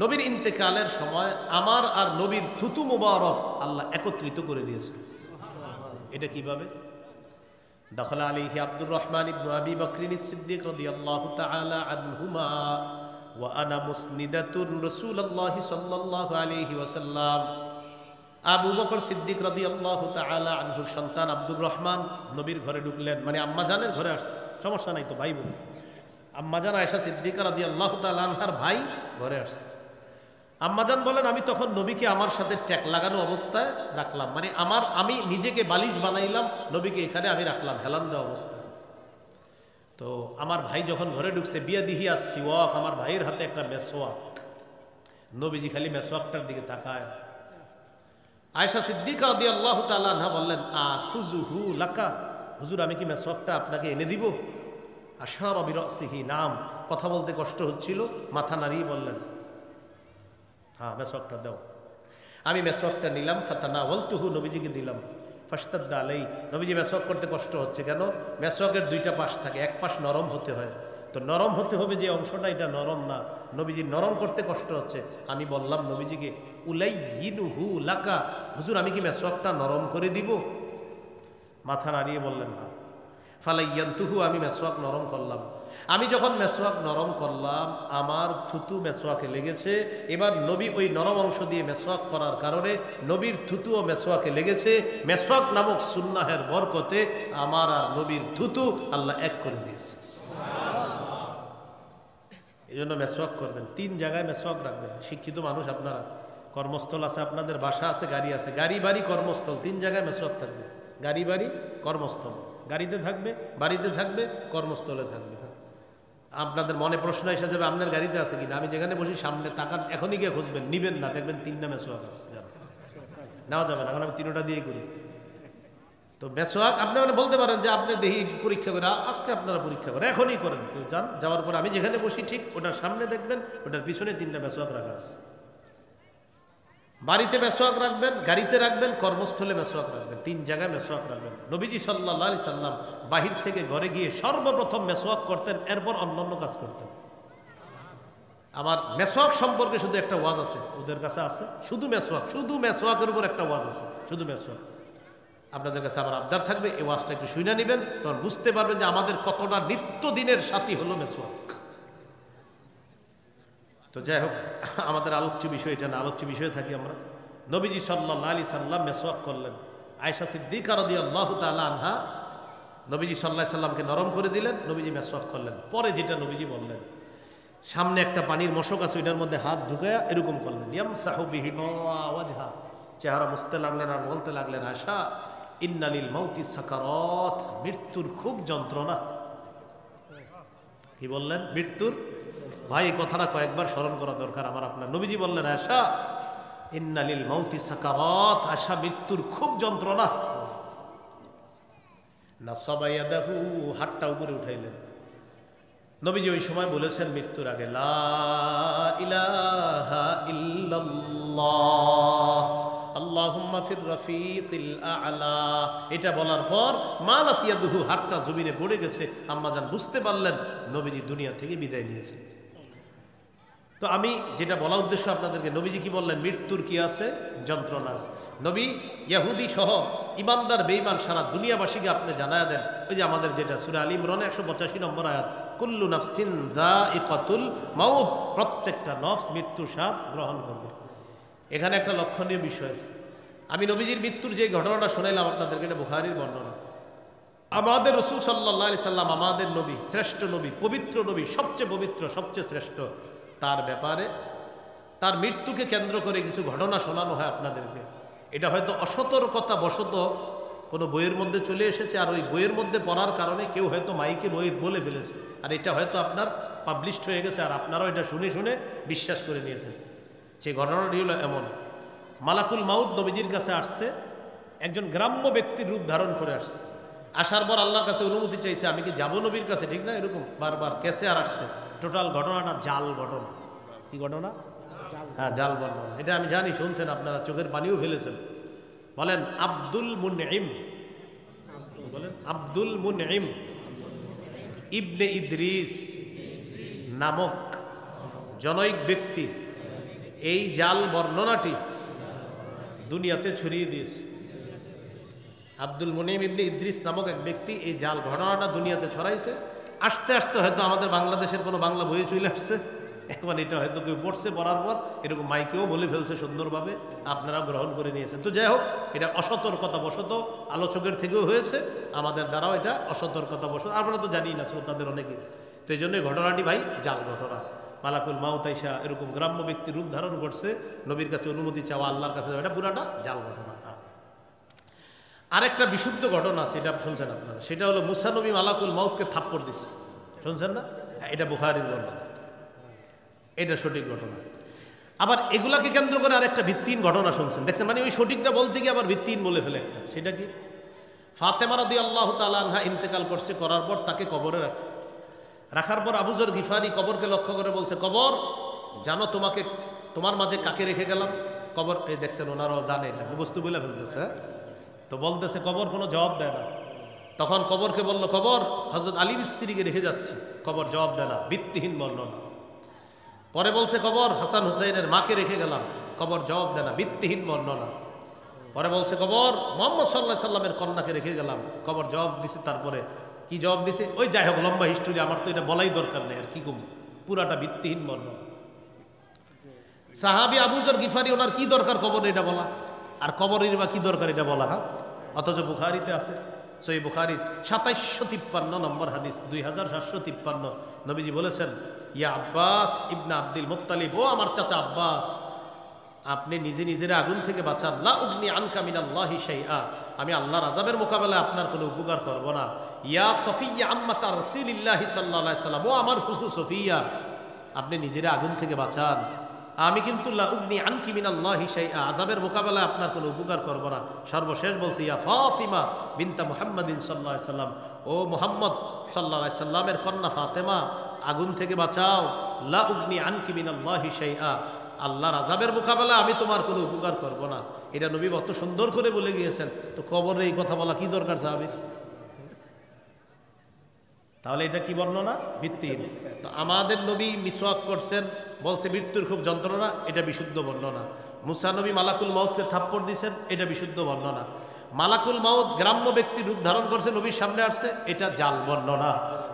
নবীর ইন্তেকালের সময় আমার আর নবীর থুতু মুবারক আল্লাহ একত্রিত করে দিয়েছে। এটা কিভাবে? দখল আলাইহি আব্দুর রহমান ইবনে আবি বকর সিদ্দিক রাদিয়াল্লাহু তাআলা আনহুমা ওয়া আনা মুসনিদাতুন রাসূলুল্লাহি সাল্লাল্লাহু আলাইহি ওয়াসাল্লাম। আবু বকর সিদ্দিক রাদিয়াল্লাহু তাআলা আনহুর সন্তান আব্দুর রহমান নবীর ঘরে ঢুকলেন, মানে আম্মা জানের ঘরে আসছে, সমস্যা নাই তো, ভাই বোন। আম্মা জান আয়েশা সিদ্দিকা রাদিয়াল্লাহু তাআলা আনহার ভাই ঘরে আসছে। আম্মাজান বলেন, আমি তখন নবীকে আমার সাথে ট্যাক লাগানো অবস্থায় রাখলাম, মানে আমি নিজেকে বালিশ বানাইলাম, নবীকে এখানে আমি রাখলাম হেলান দেওয়া অবস্থায়। তো আমার ভাই যখন ঘরে ঢুকছে, বিয়াদিহি আস-সিওয়াক, আমার ভাইয়ের হাতে একটা মেসওয়াক। নবীজি খালি মেসওয়াকটার দিকে তাকায়। আয়েশা সিদ্দিকা রাদিয়াল্লাহু তাআলা আনহা বললেন, আখুযুহু লাকা, হুজুর আমি কি মেসওয়াকটা আপনাকে এনে দিব? আশারা বিরাসিহি, নাম। কথা বলতে কষ্ট হচ্ছিল, মাথা নাড়িয়ে বললেন, হ্যাঁ মেসওয়াকটা দাও। আমি মেসওয়াকটা নিলাম, ফাতানাওয়ালতুহু, নবীজিকে দিলাম। ফাশতাদ্দা আলাই, নবীজি মেসওয়াক করতে কষ্ট হচ্ছে। কেন? মেসওয়াকের দুইটা পাশ থাকে, এক পাশ নরম হতে হয়, তো নরম হতে হবে যে অংশটা, এটা নরম না, নবীজি নরম করতে কষ্ট হচ্ছে। আমি বললাম নবীজিকে, উলাইয়িনুহু লাকা, হুজুর আমি কি মেসওয়াকটা নরম করে দিব? মাথা নাড়িয়ে বললেন হ্যাঁ। ফালাইয়ানতুহু, আমি মেসওয়াক নরম করলাম। আমি যখন মেসওয়াক নরম করলাম, আমার থুতু মেসওয়াকে লেগেছে। এবার নবী ওই নরম অংশ দিয়ে মেসওয়াক করার কারণে নবীর থুতু ও মেসওয়াকে লেগেছে। মেসওয়াক নামক সুন্নাহের বরকতে আমার আর নবীর থুতু আল্লাহ এক করে দিয়েছে। এই জন্য মেসওয়াক করবেন, 3 জায়গায় মেসওয়াক রাখবেন। শিক্ষিত মানুষ আপনারা, কর্মস্থল আছে আপনাদের, বাসা আছে, গাড়ি আছে, গাড়ি বাড়ি কর্মস্থল, 3 জায়গায় মেসওয়াক থাকবে। গাড়ি বাড়ি কর্মস্থল, গাড়িতে থাকবে, বাড়িতে থাকবে, কর্মস্থলে থাকবে। আপনাদের মনে প্রশ্ন এসে যাবে, আপনার গাড়িতে আছে কিনা? আমি যেখানে বসি সামনে তাকান, এখনই গিয়ে খুঁজবেন, নিবেন না, দেখবেন 3টা মেসওয়াক আছে। নেওয়া যাবে না, এখন আমি 3টা দিয়ে করি। তো মেসওয়াক আপনি মানে বলতে পারেন যে আপনি দেখি পরীক্ষা করে, আজকে আপনারা পরীক্ষা করে এখনই করেন, কেউ যান, যাওয়ার পর আমি যেখানে বসি ঠিক ওটার সামনে দেখবেন, ওটার পিছনে 3টা মেসওয়াক রাখা আছে। বাড়িতে মেসওয়াক রাখবেন, গাড়িতে রাখবেন, কর্মস্থলে মেসওয়াক রাখবেন, 3 জায়গায় মেসওয়াক রাখবেন। নবীজি সাল্লাল্লাহু আলাইহি সাল্লাম বাহির থেকে ঘরে গিয়ে সর্বপ্রথম মেসওয়াক করতেন, এরপর অন্যান্য কাজ করতেন। আমার মেসওয়াক সম্পর্কে শুধু একটা ওয়াজ আছে, ওদের কাছে আছে শুধু মেসওয়াক, শুধু মেসওয়াকের উপর একটা ওয়াজ আছে, শুধু মেসওয়াক। আপনাদের কাছে আমার আবদার থাকবে, এই ওয়াজটা একটু শুনে নেবেন, তখন বুঝতে পারবেন যে আমাদের কতটা নিত্যদিনের সাথী হলো মেসওয়াক। তো যাই হোক, আমাদের আলোচ্য বিষয় এটা না, আলোচ্য বিষয়ে থাকি আমরা। নবীজি সাল্লাল্লাহু আলাইহি সাল্লাম মেসওয়াক করলেন। আয়েশা সিদ্দিকা রাদিয়াল্লাহু তাআলা আনহা নবীজি সাল্লাল্লাহু আলাইহি সাল্লামকে নরম করে দিলেন, নবীজি মেসওয়াক করলেন। পরে যেটা নবীজি বললেন সামনে একটা পানির মশক আছে, ওইটার মধ্যে হাত ঢুকায়া এরকম করলেন, ইয়ামসাহু বিহি ওয়াজহা, চেহারা মুছতে লাগলেন আর বলতে লাগলেন, আশা ইন্নালিল মাউতি সাকারাত, মৃত্যুর খুব যন্ত্রণা। কি বললেন? মৃত্যুর। ভাই এই কথাটা কয়েকবার স্মরণ করা দরকার আমার আপনার। নবীজি বললেন, আশা ইন্নালিল মাউতি সাকারাত, আশা মৃত্যুর খুব যন্ত্রণা। নাসাবা ইয়াদাহু, হাতটা উপরে উঠাইলেন। নবীজি ওই সময় বলেছেন মৃত্যুর আগে, লা ইলাহা ইল্লাল্লাহ আল্লাহুম্মা ফির রাফিকিল আ'লা। এটা বলার পর মালাত ইয়াদুহু, হাতটা জমিনে পড়ে গেছে। আম্মাজান বুঝতে পারলেন নবীজি দুনিয়া থেকে বিদায় নিয়েছে। তো আমি যেটা বলা উদ্দেশ্য আপনাদেরকে, নবীজি কি বললেন? মৃত্যুর কি আছে? যন্ত্রণা আছে। নবী ইহুদি সহ ইমানদার বেঈমান সারা দুনিয়াবাসীকে আপনি জানায়া দেন, ওই যে আমাদের যেটা সূরা আল ইমরান 185 নম্বর আয়াত, কুল্লু নাফসিন যায়িকাতুল মাউত, প্রত্যেকটা নফস মৃত্যুর স্বাদ গ্রহণ করবে। এখানে একটা লক্ষণীয় বিষয়, আমি নবীজির মৃত্যুর যে ঘটনাটা শোনাইলাম আপনাদেরকে, এটা বুখারীর বর্ণনা। আমাদের রাসূল সাল্লাল্লাহু আলাইহি সাল্লাম, আমাদের নবী, শ্রেষ্ঠ নবী, পবিত্র নবী, সবচেয়ে পবিত্র, সবচেয়ে শ্রেষ্ঠ, তার ব্যাপারে, তার মৃত্যুকে কেন্দ্র করে কিছু ঘটনা শোনানো হয় আপনাদেরকে। এটা হয়তো অসতর্কতা বশত কোনো বইয়ের মধ্যে চলে এসেছে, আর ওই বইয়ের মধ্যে পড়ার কারণে কেউ হয়তো মাইকে বই বলে ফেলেছে, আর এটা হয়তো আপনার পাবলিশড হয়ে গেছে, আর আপনারাও এটা শুনে শুনে বিশ্বাস করে নিয়েছেন। সেই ঘটনাটি হলো এমন, মালাকুল মাউত নবীজির কাছে আসছে, একজন গ্রাম্য ব্যক্তির রূপ ধারণ করে আসছে। আসার পর আল্লাহর কাছে অনুমতি চাইছে, আমি কি যাব নবীর কাছে, ঠিক না? এরকম বারবার কেসে আর আসছে। টোটাল ঘটনাটা জাল ঘটনা। কি ঘটনা? হ্যাঁ, জাল বর্ণনা। এটা আমি জানি, শুনছেন আপনারা, চোখের পানিও ফেলেছেন। বলেন আব্দুল মুনঈম, বলেন আব্দুল মুনঈম ইবনে ইদ্রিস নামক জনৈক ব্যক্তি এই জাল বর্ণনাটি দুনিয়াতে ছড়িয়ে দিয়েছে। আব্দুল মুনঈম ইবনে ইদ্রিস নামক এক ব্যক্তি এই জাল ঘটনাটা দুনিয়াতে ছড়াইছে। আস্তে আস্তে হয়তো আমাদের বাংলাদেশের কোনো বাংলা বইয়ে চলে আসছে, এখন এটা হয়তো কেউ পড়ছে, পড়ার পর এরকম মাইকেও বলে ফেলছে সুন্দরভাবে, আপনারা গ্রহণ করে নিয়েছেন। তো যাই হোক, এটা অসতর্কতা বশত আলোচকের থেকেও হয়েছে, আমাদের দ্বারাও এটা অসতর্কতা বশত, আমরা তো জানি না, শ্রোতাদের অনেকে। তো এই জন্যই ঘটনাটি ভাই জাল ঘটনা। মালাকুল মাউত আইসা এরকম গ্রাম্য ব্যক্তি রূপ ধারণ করছে, নবীর কাছে অনুমতি চাওয়া, আল্লাহর কাছে, এটা পুরাটা জাল ঘটনা। আরেকটা বিশুদ্ধ ঘটনা আছে, এটা শুনছেন আপনারা, সেটা হলো মুসা নবী মালাকুল মাউতকে থাপ্পড় দিচ্ছে, শুনছেন না? এটা বুখারীর বর্ণনা, এটা সঠিক ঘটনা। আবার এগুলাকে কেন্দ্র করে আরেকটা ভিত্তিহীন ঘটনা শুনছেন, দেখছেন? মানে ওই সঠিকটা বলতে গিয়ে আবার ভিত্তিহীন বলে ফেলে একটা। সেটা কি? ফাতেমা রাদিয়াল্লাহু তাআলা আনহা ইন্তেকাল করছে, করার পর তাকে কবরে রাখছে। রাখার পর আবু যর গিফারি কবরকে লক্ষ্য করে বলছে, কবর জানো তোমাকে, তোমার মাঝে কাকে রেখে গেলাম? কবর, এই দেখছেন ওনারাও জানে, এটা মুখস্থ বলে ফেলতেছে। তো বলতেছে, কবর কোনো জবাব দেয় না। তখন কবরকে বলল, কবর হযরত আলীর স্ত্রীকে রেখে যাচ্ছি। কবর জবাব দেয় না, ভিত্তিহীন বর্ণনা। পরে বলছে, কবর হাসান হুসাইনের মাকে রেখে গেলাম। কবর জবাব দেয় না, ভিত্তিহীন বর্ণনা। পরে বলছে, কবর মুহাম্মদ সাল্লাল্লাহু আলাইহি সাল্লামের কন্যাকে রেখে গেলাম। কবর জবাব দিছে। তারপরে কি জবাব দিছে? ওই যাই হোক, লম্বা হিস্টোরি, আমার তো এটা বলাই দরকার নেই, আর কি কম, পুরাটা ভিত্তিহীন বর্ণনা। সাহাবী আবু যর গিফারি, ওনার কি দরকার কবর এটা বলা, আর কবরের বা কি দরকার এটা বলা? হ্যাঁ, অথচ বুখারীতে আছে, সহিহ বুখারীর 2753 নম্বর হাদিস, 2753, নবীজি বলেছেন, ইয়া আব্বাস ইবনে আব্দুল মুত্তালিব, ও আমার চাচা আব্বাস, আপনি নিজে নিজের আগুন থেকে বাঁচান। লা উগনি আনকা মিনাল্লাহি শাইআ, আমি আল্লাহর আযাবের মোকাবেলায় আপনার কোনো উপকার করব না। ইয়া সফিয়া আম্মাতা রাসূলিল্লাহি সাল্লাল্লাহু আলাইহি সাল্লাম, ও আমার ফুফু সফিয়া, আপনি নিজের আগুন থেকে বাঁচান, আমি কিন্তু লা উগনি আনকি মিনাল্লাহি শাইআ, আযাবের মোকাবেলায় আপনার কোনো উপকার করব না। সর্বশেষ বলছে, ইয়া ফাতিমা বিনতা মুহাম্মাদিন সাল্লাল্লাহু আলাইহি সাল্লাম, ও মুহাম্মদ সাল্লাল্লাহু আলাইহি সাল্লামের কন্যা ফাতেমা, আগুন থেকে বাঁচাও। লা উগনি আনকি মিনাল্লাহি শাইআ, আল্লাহর আযাবের মোকাবেলায় আমি তোমার কোনো উপকার করব না। এটা নবী অত সুন্দর করে বলে গিয়েছেন, তো কবরে এই কথা বলা কি দরকার সাহাবীর? তাহলে এটা কি বর্ণনা? ভিত্তিহীন। তো আমাদের নবী মিসওয়াক করছেন, বলছে মৃত্যুর খুব যন্ত্রণা, এটা বিশুদ্ধ বর্ণনা। মুসা নবী মালাকুল মাউতকে থাপ্পড় দিয়েছেন, এটা বিশুদ্ধ বর্ণনা। মালাকুল মাউত গ্রাম্য ব্যক্তি রূপ ধারণ করছে, নবীর সামনে আসছে, এটা জাল বর্ণনা।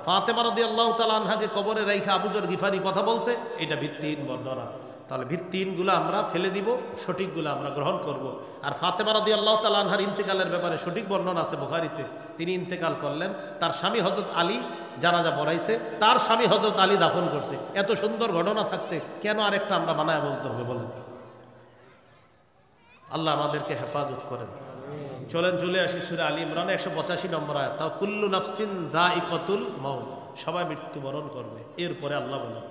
ফাতেমা রাদিয়াল্লাহু তাআলা আনহাকে কবরে রাইখা আবু যর গিফারি কথা বলছে, এটা ভিত্তিহীন বর্ণনা। তাহলে ভিত্তিহীনগুলো আমরা ফেলে দিব, সঠিকগুলো আমরা গ্রহণ করব। আর ফাতেমা রাদিয়াল্লাহু তাআলা আনহার ইন্তেকালের ব্যাপারে সঠিক বর্ণনা আছে বুখারীতে। তিনি ইন্তেকাল করলেন, তার স্বামী হযরত আলী জানাজা পড়াইছে, তার স্বামী হযরত আলী দাফন করছে। এত সুন্দর ঘটনা থাকতে কেন আরেকটা আমরা বানায় বলতে হবে বলেন? আল্লাহ আমাদেরকে হেফাজত করেন। চলেন চলে আসি সূরা আলী ইমরান 185 নম্বর আয়াত। তাও কুল্লু নাফসিন যায়িকাতুল মাউত, সবাই মৃত্যুবরণ করবে। এরপরে আল্লাহ বলেন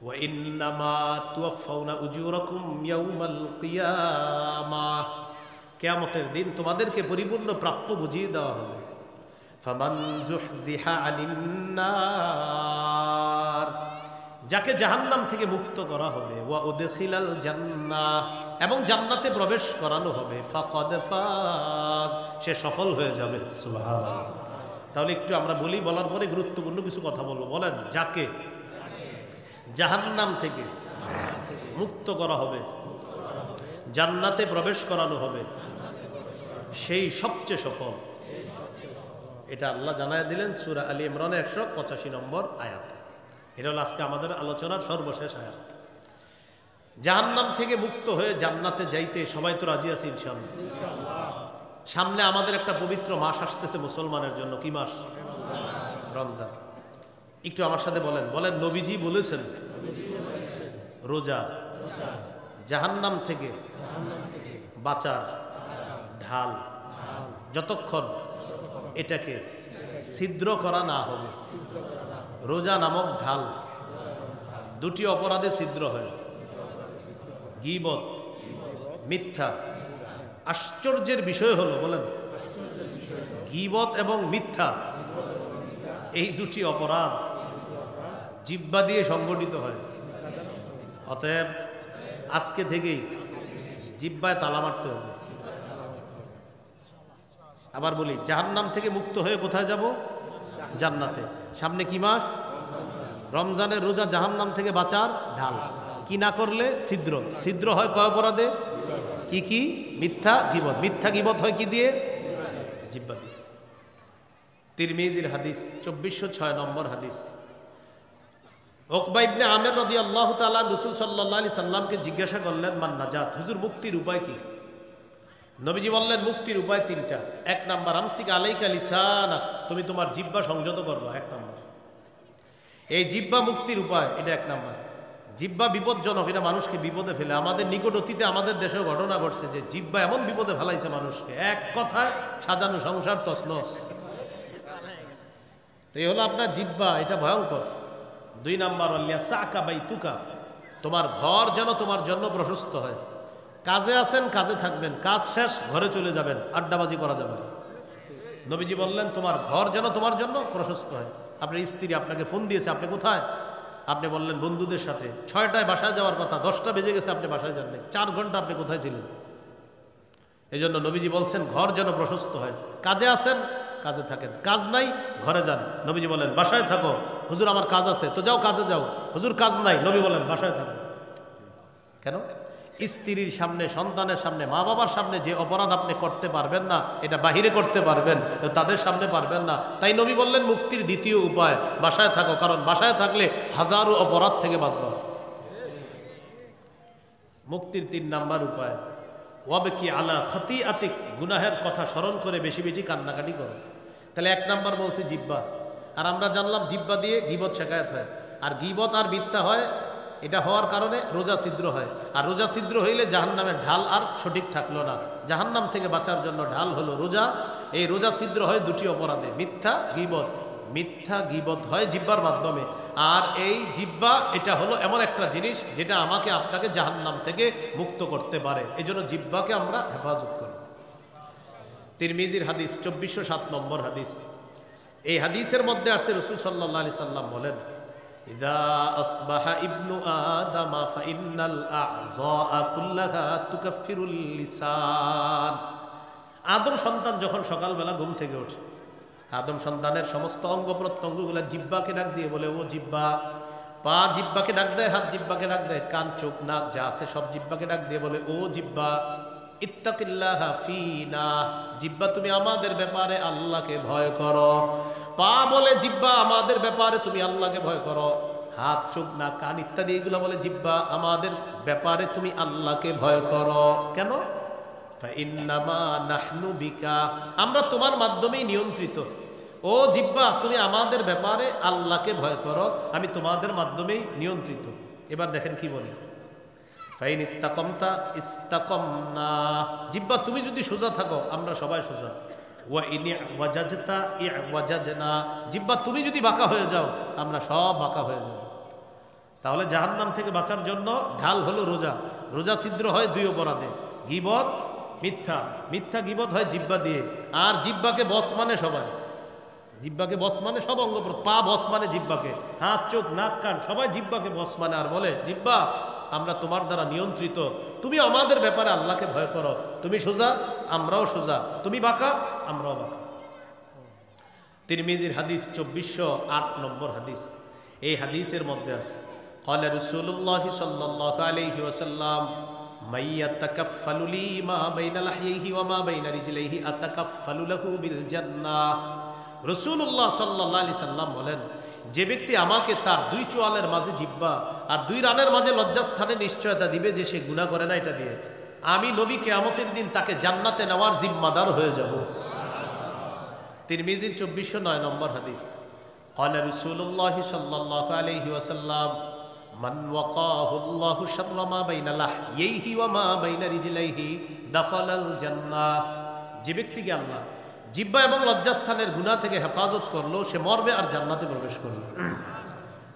ওয়া ইন্নামা তুওয়াফাউনা উজুরাকুম ইয়াউমাল কিয়ামাহ, কিয়ামতের দিন তোমাদেরকে পরিপূর্ণ প্রাপ্য বুঝিয়ে দেওয়া হবে। ফামান যুহজিহা আনিন নার, যাকে জাহান্নাম থেকে মুক্ত করা হবে, ওয়া উদখিলাল জান্নাহ, এবং জান্নাতে প্রবেশ করানো হবে, ফাকাদ ফাজ, সে সফল হয়ে যাবে। সুবহানাল্লাহ। তাহলে একটু আমরা বলি, বলার পরে গুরুত্বপূর্ণ কিছু কথা বলবো। বলেন, যাকে জাহান্নাম থেকে মুক্ত করা হবে, জান্নাতে প্রবেশ করানো হবে, সেই সবচেয়ে সফল। এটা আল্লাহ জানায় দিলেন সূরা আলী ইমরান 185 নম্বর আয়াত। এটা হলো আজকে আমাদের আলোচনার সর্বশেষ আয়াত। জাহান্নাম থেকে মুক্ত হয়ে জান্নাতে যাইতে সবাই তো রাজি আছি ইনশাআল্লাহ। সামনে আমাদের একটা পবিত্র মাস আসতেছে মুসলমানের জন্য। কি মাস? রমজান। একটু আমার সাথে বলেন, বলেন নবীজি বলেছেন রোজা জাহান্নাম থেকে বাঁচার ঢাল, যতক্ষণ এটাকে ছিদ্র করা না হবে। রোজা নামক ঢাল দুটি অপরাধে ছিদ্র হয়, গীবত, মিথ্যা। আশ্চর্যের বিষয় হলো, বলেন, গীবত এবং মিথ্যা এই দুটি অপরাধ জিহ্বা দিয়ে সংগঠিত হয়। অতএব আজকে থেকেই জিহ্বায় তালা মারতে হবে। আবার বলি, জাহান্নাম থেকে মুক্ত হয়ে কোথায় যাব? জান্নাতে। সামনে কি মাস? রমজানের রোজা জাহান্নাম থেকে বাঁচার ঢাল। কি না করলে ছিদ্র। ছিদ্র হয় কয় অপরাধে? কি কি? মিথ্যা, গীবত। মিথ্যা গীবত হয় কি দিয়ে? জিহ্বা দিয়ে। তিরমিজির হাদিস 2406 নম্বর হাদিস। উকবা ইবনে আমির রাদিয়াল্লাহু তাআলা রাসূল সাল্লাল্লাহু আলাইহি সাল্লামকে জিজ্ঞাসা করলেন, মান নাজাত, হুজুর মুক্তির উপায় কি? নবীজি বললেন মুক্তির উপায় তিনটা। এক নাম্বার, আমসিক আলাইকা লিসানাক, তুমি তোমার জিহ্বা সংযত করবা। এক নাম্বার, এই জিহ্বা মুক্তির উপায়, এটা এক নাম্বার। জিহ্বা বিপজ্জনক, এটা মানুষকে বিপদে ফেলে। আমাদের নিকট অতীতে আমাদের দেশেও ঘটনা ঘটছে যে জিহ্বা এমন বিপদে ফেলাইছে মানুষকে, এক কথায় সাজানো সংসার তছনছ। তো এই হলো আপনার জিহ্বা, এটা ভয়ঙ্কর। দুই নাম্বার, লিয়াসাকা বাইতুকা, তোমার ঘর যেন তোমার জন্য প্রশস্ত হয়। কাজে আছেন, কাজে থাকবেন, কাজ শেষ ঘরে চলে যাবেন, আড্ডাবাজি করা যাবে না। নবীজি বললেন তোমার ঘর যেন তোমার জন্য প্রশস্ত হয়। আপনার স্ত্রী আপনাকে ফোন দিয়েছে, আপনি কোথায়? আপনি বললেন বন্ধুদের সাথে। 6টায় বাসায় যাওয়ার কথা, 10টা বেজে গেছে, আপনি বাসায় যান নাই। 4 ঘন্টা আপনি কোথায় ছিলেন? এই জন্য নবীজি বলছেন ঘর যেন প্রশস্ত হয়। কাজে আছেন, কাজে থাকেন, কাজ নাই, ঘরে যান। নবীজি বলেন বাসায় থাকো। হুজুর আমার কাজ আছে, তো যাও কাজে যাও। হুজুর কাজ নাই, নবী বলেন বাসায় থাকো। কেন? স্ত্রীর সামনে, সন্তানের সামনে, মা বাবার সামনে যে অপরাধ আপনি করতে পারবেন না, এটা বাহিরে করতে পারবেন, তাদের সামনে পারবেন না। তাই নবী বললেন মুক্তির দ্বিতীয় উপায় বাসায় থাকো, কারণ বাসায় থাকলে হাজারো অপরাধ থেকে বাঁচবা। মুক্তির 3 নাম্বার উপায়, ওয়াবকি আলা খাতিআতিক, গুনাহের কথা স্মরণ করে বেশি বেশি কান্নাকাটি করো। তাহলে 1 নাম্বার বলছি জিহ্বা। আর আমরা জানলাম জিহ্বা দিয়ে গীবত শেখায়ত হয়, আর গীবত আর মিথ্যা হয়। এটা হওয়ার কারণে রোজা ছিদ্র হয়, আর রোজা ছিদ্র হইলে জাহান্নামের ঢাল আর সঠিক থাকলো না। জাহান্নাম থেকে বাঁচার জন্য ঢাল হলো রোজা। এই রোজা ছিদ্র হয় দুটি অপরাধে, মিথ্যা, গীবত। মিথ্যা গীবত হয় জিহ্বার মাধ্যমে। আর এই জিহ্বা এটা হলো এমন একটা জিনিস যেটা আমাকে আপনাকে জাহান্নাম থেকে মুক্ত করতে পারে। এই জন্য জিহ্বাকে আমরা হেফাজত করি। তিরমিজির হাদিস 2407 নম্বর হাদিস। এই হাদিসের মধ্যে আসছে রাসূল সাল্লাল্লাহু আলাইহি সাল্লাম বলেন, ইযা আসবাহা ইবনু আদম ফাইন্নাল আ'যা কুল্লাহা তুকাফিরুল লিসান। আদম সন্তান যখন সকালবেলা ঘুম থেকে ওঠে, আদম সন্তানের সমস্ত অঙ্গ প্রত্যঙ্গগুলো জিহ্বাকে ডাক দিয়ে বলে, ও জিহ্বা। পা জিহ্বাকে ডাক দেয়, হাত জিহ্বাকে ডাক দেয়, কান, চোখ, নাক যা আছে সব জিহ্বাকে ডাক দিয়ে বলে, ও জিহ্বা ইত্তাকিল্লাহা ফিনা, জিহ্বা তুমি আমাদের ব্যাপারে আল্লাহকে ভয় করো। পা বলে জিহ্বা আমাদের ব্যাপারে তুমি আল্লাহকে ভয় করো। হাত, চোখ, নাক, কান ইত্যাদি এগুলো বলে জিহ্বা আমাদের ব্যাপারে তুমি আল্লাহকে ভয় করো। কেন? ফাইন্নামা নাহনু বিকা, আমরা তোমার মাধ্যমেই নিয়ন্ত্রিত। ও জিহ্বা তুমি আমাদের ব্যাপারে আল্লাহকে ভয় করো, আমি তোমাদের মাধ্যমেই নিয়ন্ত্রিত। এবার দেখেন কি বলে, ফাইন ইস্তাকমতা ইস্তাকমনা, জিহ্বা তুমি যদি সোজা থাকো আমরা সবাই সোজা। ওয়া ইনি ওয়াজাজতা ওয়াজাজনা, জিহ্বা তুমি যদি বাঁকা হয়ে যাও আমরা সব বাঁকা হয়ে যাব। তাহলে জাহান্নাম থেকে বাঁচার জন্য ঢাল হলো রোজা। রোজা ছিদ্র হয় দুই অপরাধে, গীবত, মিথ্যা। মিথ্যা গীবত হয় জিহ্বা দিয়ে, আর জিহ্বাকে বস মানে সবাই। জিহ্বাকে বস মানে সব অঙ্গ, পা বস মানে জিহ্বাকে, হাত, চোখ, নাক, কান সবাই জিহ্বাকে বস মানে। আর বলে জিহ্বা আমরা তোমার দ্বারা নিয়ন্ত্রিত, তুমি আমাদের ব্যাপারে আল্লাহকে ভয় করো। তুমি সোজা আমরাও সোজা, তুমি বাঁকা আমরাও বাঁকা। তিরমিজির হাদিস 2408 নম্বর হাদিস। এই হাদিসের মধ্যে আছে قال رسول الله صلى الله عليه وسلم من يتكفل لي ما بين لحييه وما بين رجليه اتكفل له بالجنه। রাসূলুল্লাহ সাল্লাল্লাহু আলাইহি সাল্লাম বলেন, যে ব্যক্তি আমাকে তার দুই চোয়ালের মাঝে জিহ্বা আর দুই রানের মাঝে লজ্জাস্থানে নিশ্চয়তা দিবে যে সে গুনাহ করে না, এটা দিয়ে আমি নবী কিয়ামতের দিন তাকে জান্নাতে নেওয়ার জিম্মাদার হয়ে যাব। তিরমিজির 2409 নম্বর হাদিস। قال رسول الله صلى الله عليه وسلم من وقاه الله شر ما بين لحييه وما بين رجليه دخل الجنة। যে ব্যক্তিকে আল্লাহ জিহ্বা এবং লজ্জাস্থানের গুনাহ থেকে হেফাজত করলো সে মরবে আর জান্নাতে প্রবেশ করবে।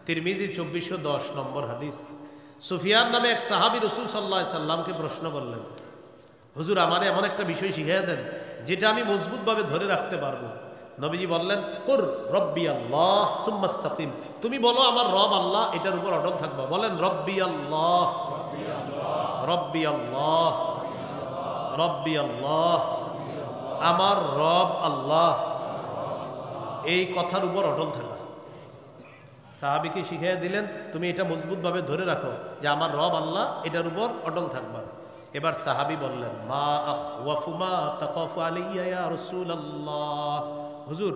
তিরমিজি 2410 নম্বর হাদিস। সুফিয়ান নামে এক সাহাবী রাসূল সাল্লাল্লাহু আলাইহি সাল্লামকে প্রশ্ন করলেন, হুজুর আমারে এমন একটা বিষয় শিখিয়ে দেন যেটা আমি মজবুতভাবে ধরে রাখতে পারবো। নবীজি বললেন, কুর রব্বি আল্লাহ সুম্মা ইস্তাকিম, তুমি বলো আমার রব আল্লাহ, এটার উপর অটল থাকবা। বলেন রব্বি আল্লাহ রব্বি আল্লাহ রব্বি আল্লাহ, আমার রব আল্লাহ, এই কথার উপর অটল থাকা। সাহাবীকে শিখিয়ে দিলেন তুমি এটা মজবুতভাবে ধরে রাখো যে আমার রব আল্লাহ, এটার উপর অটল থাকবা। এবার সাহাবী বললেন, মা আখওয়াফু মা তাখাফু আলাইয়া ইয়া রাসূলুল্লাহ, হুজুর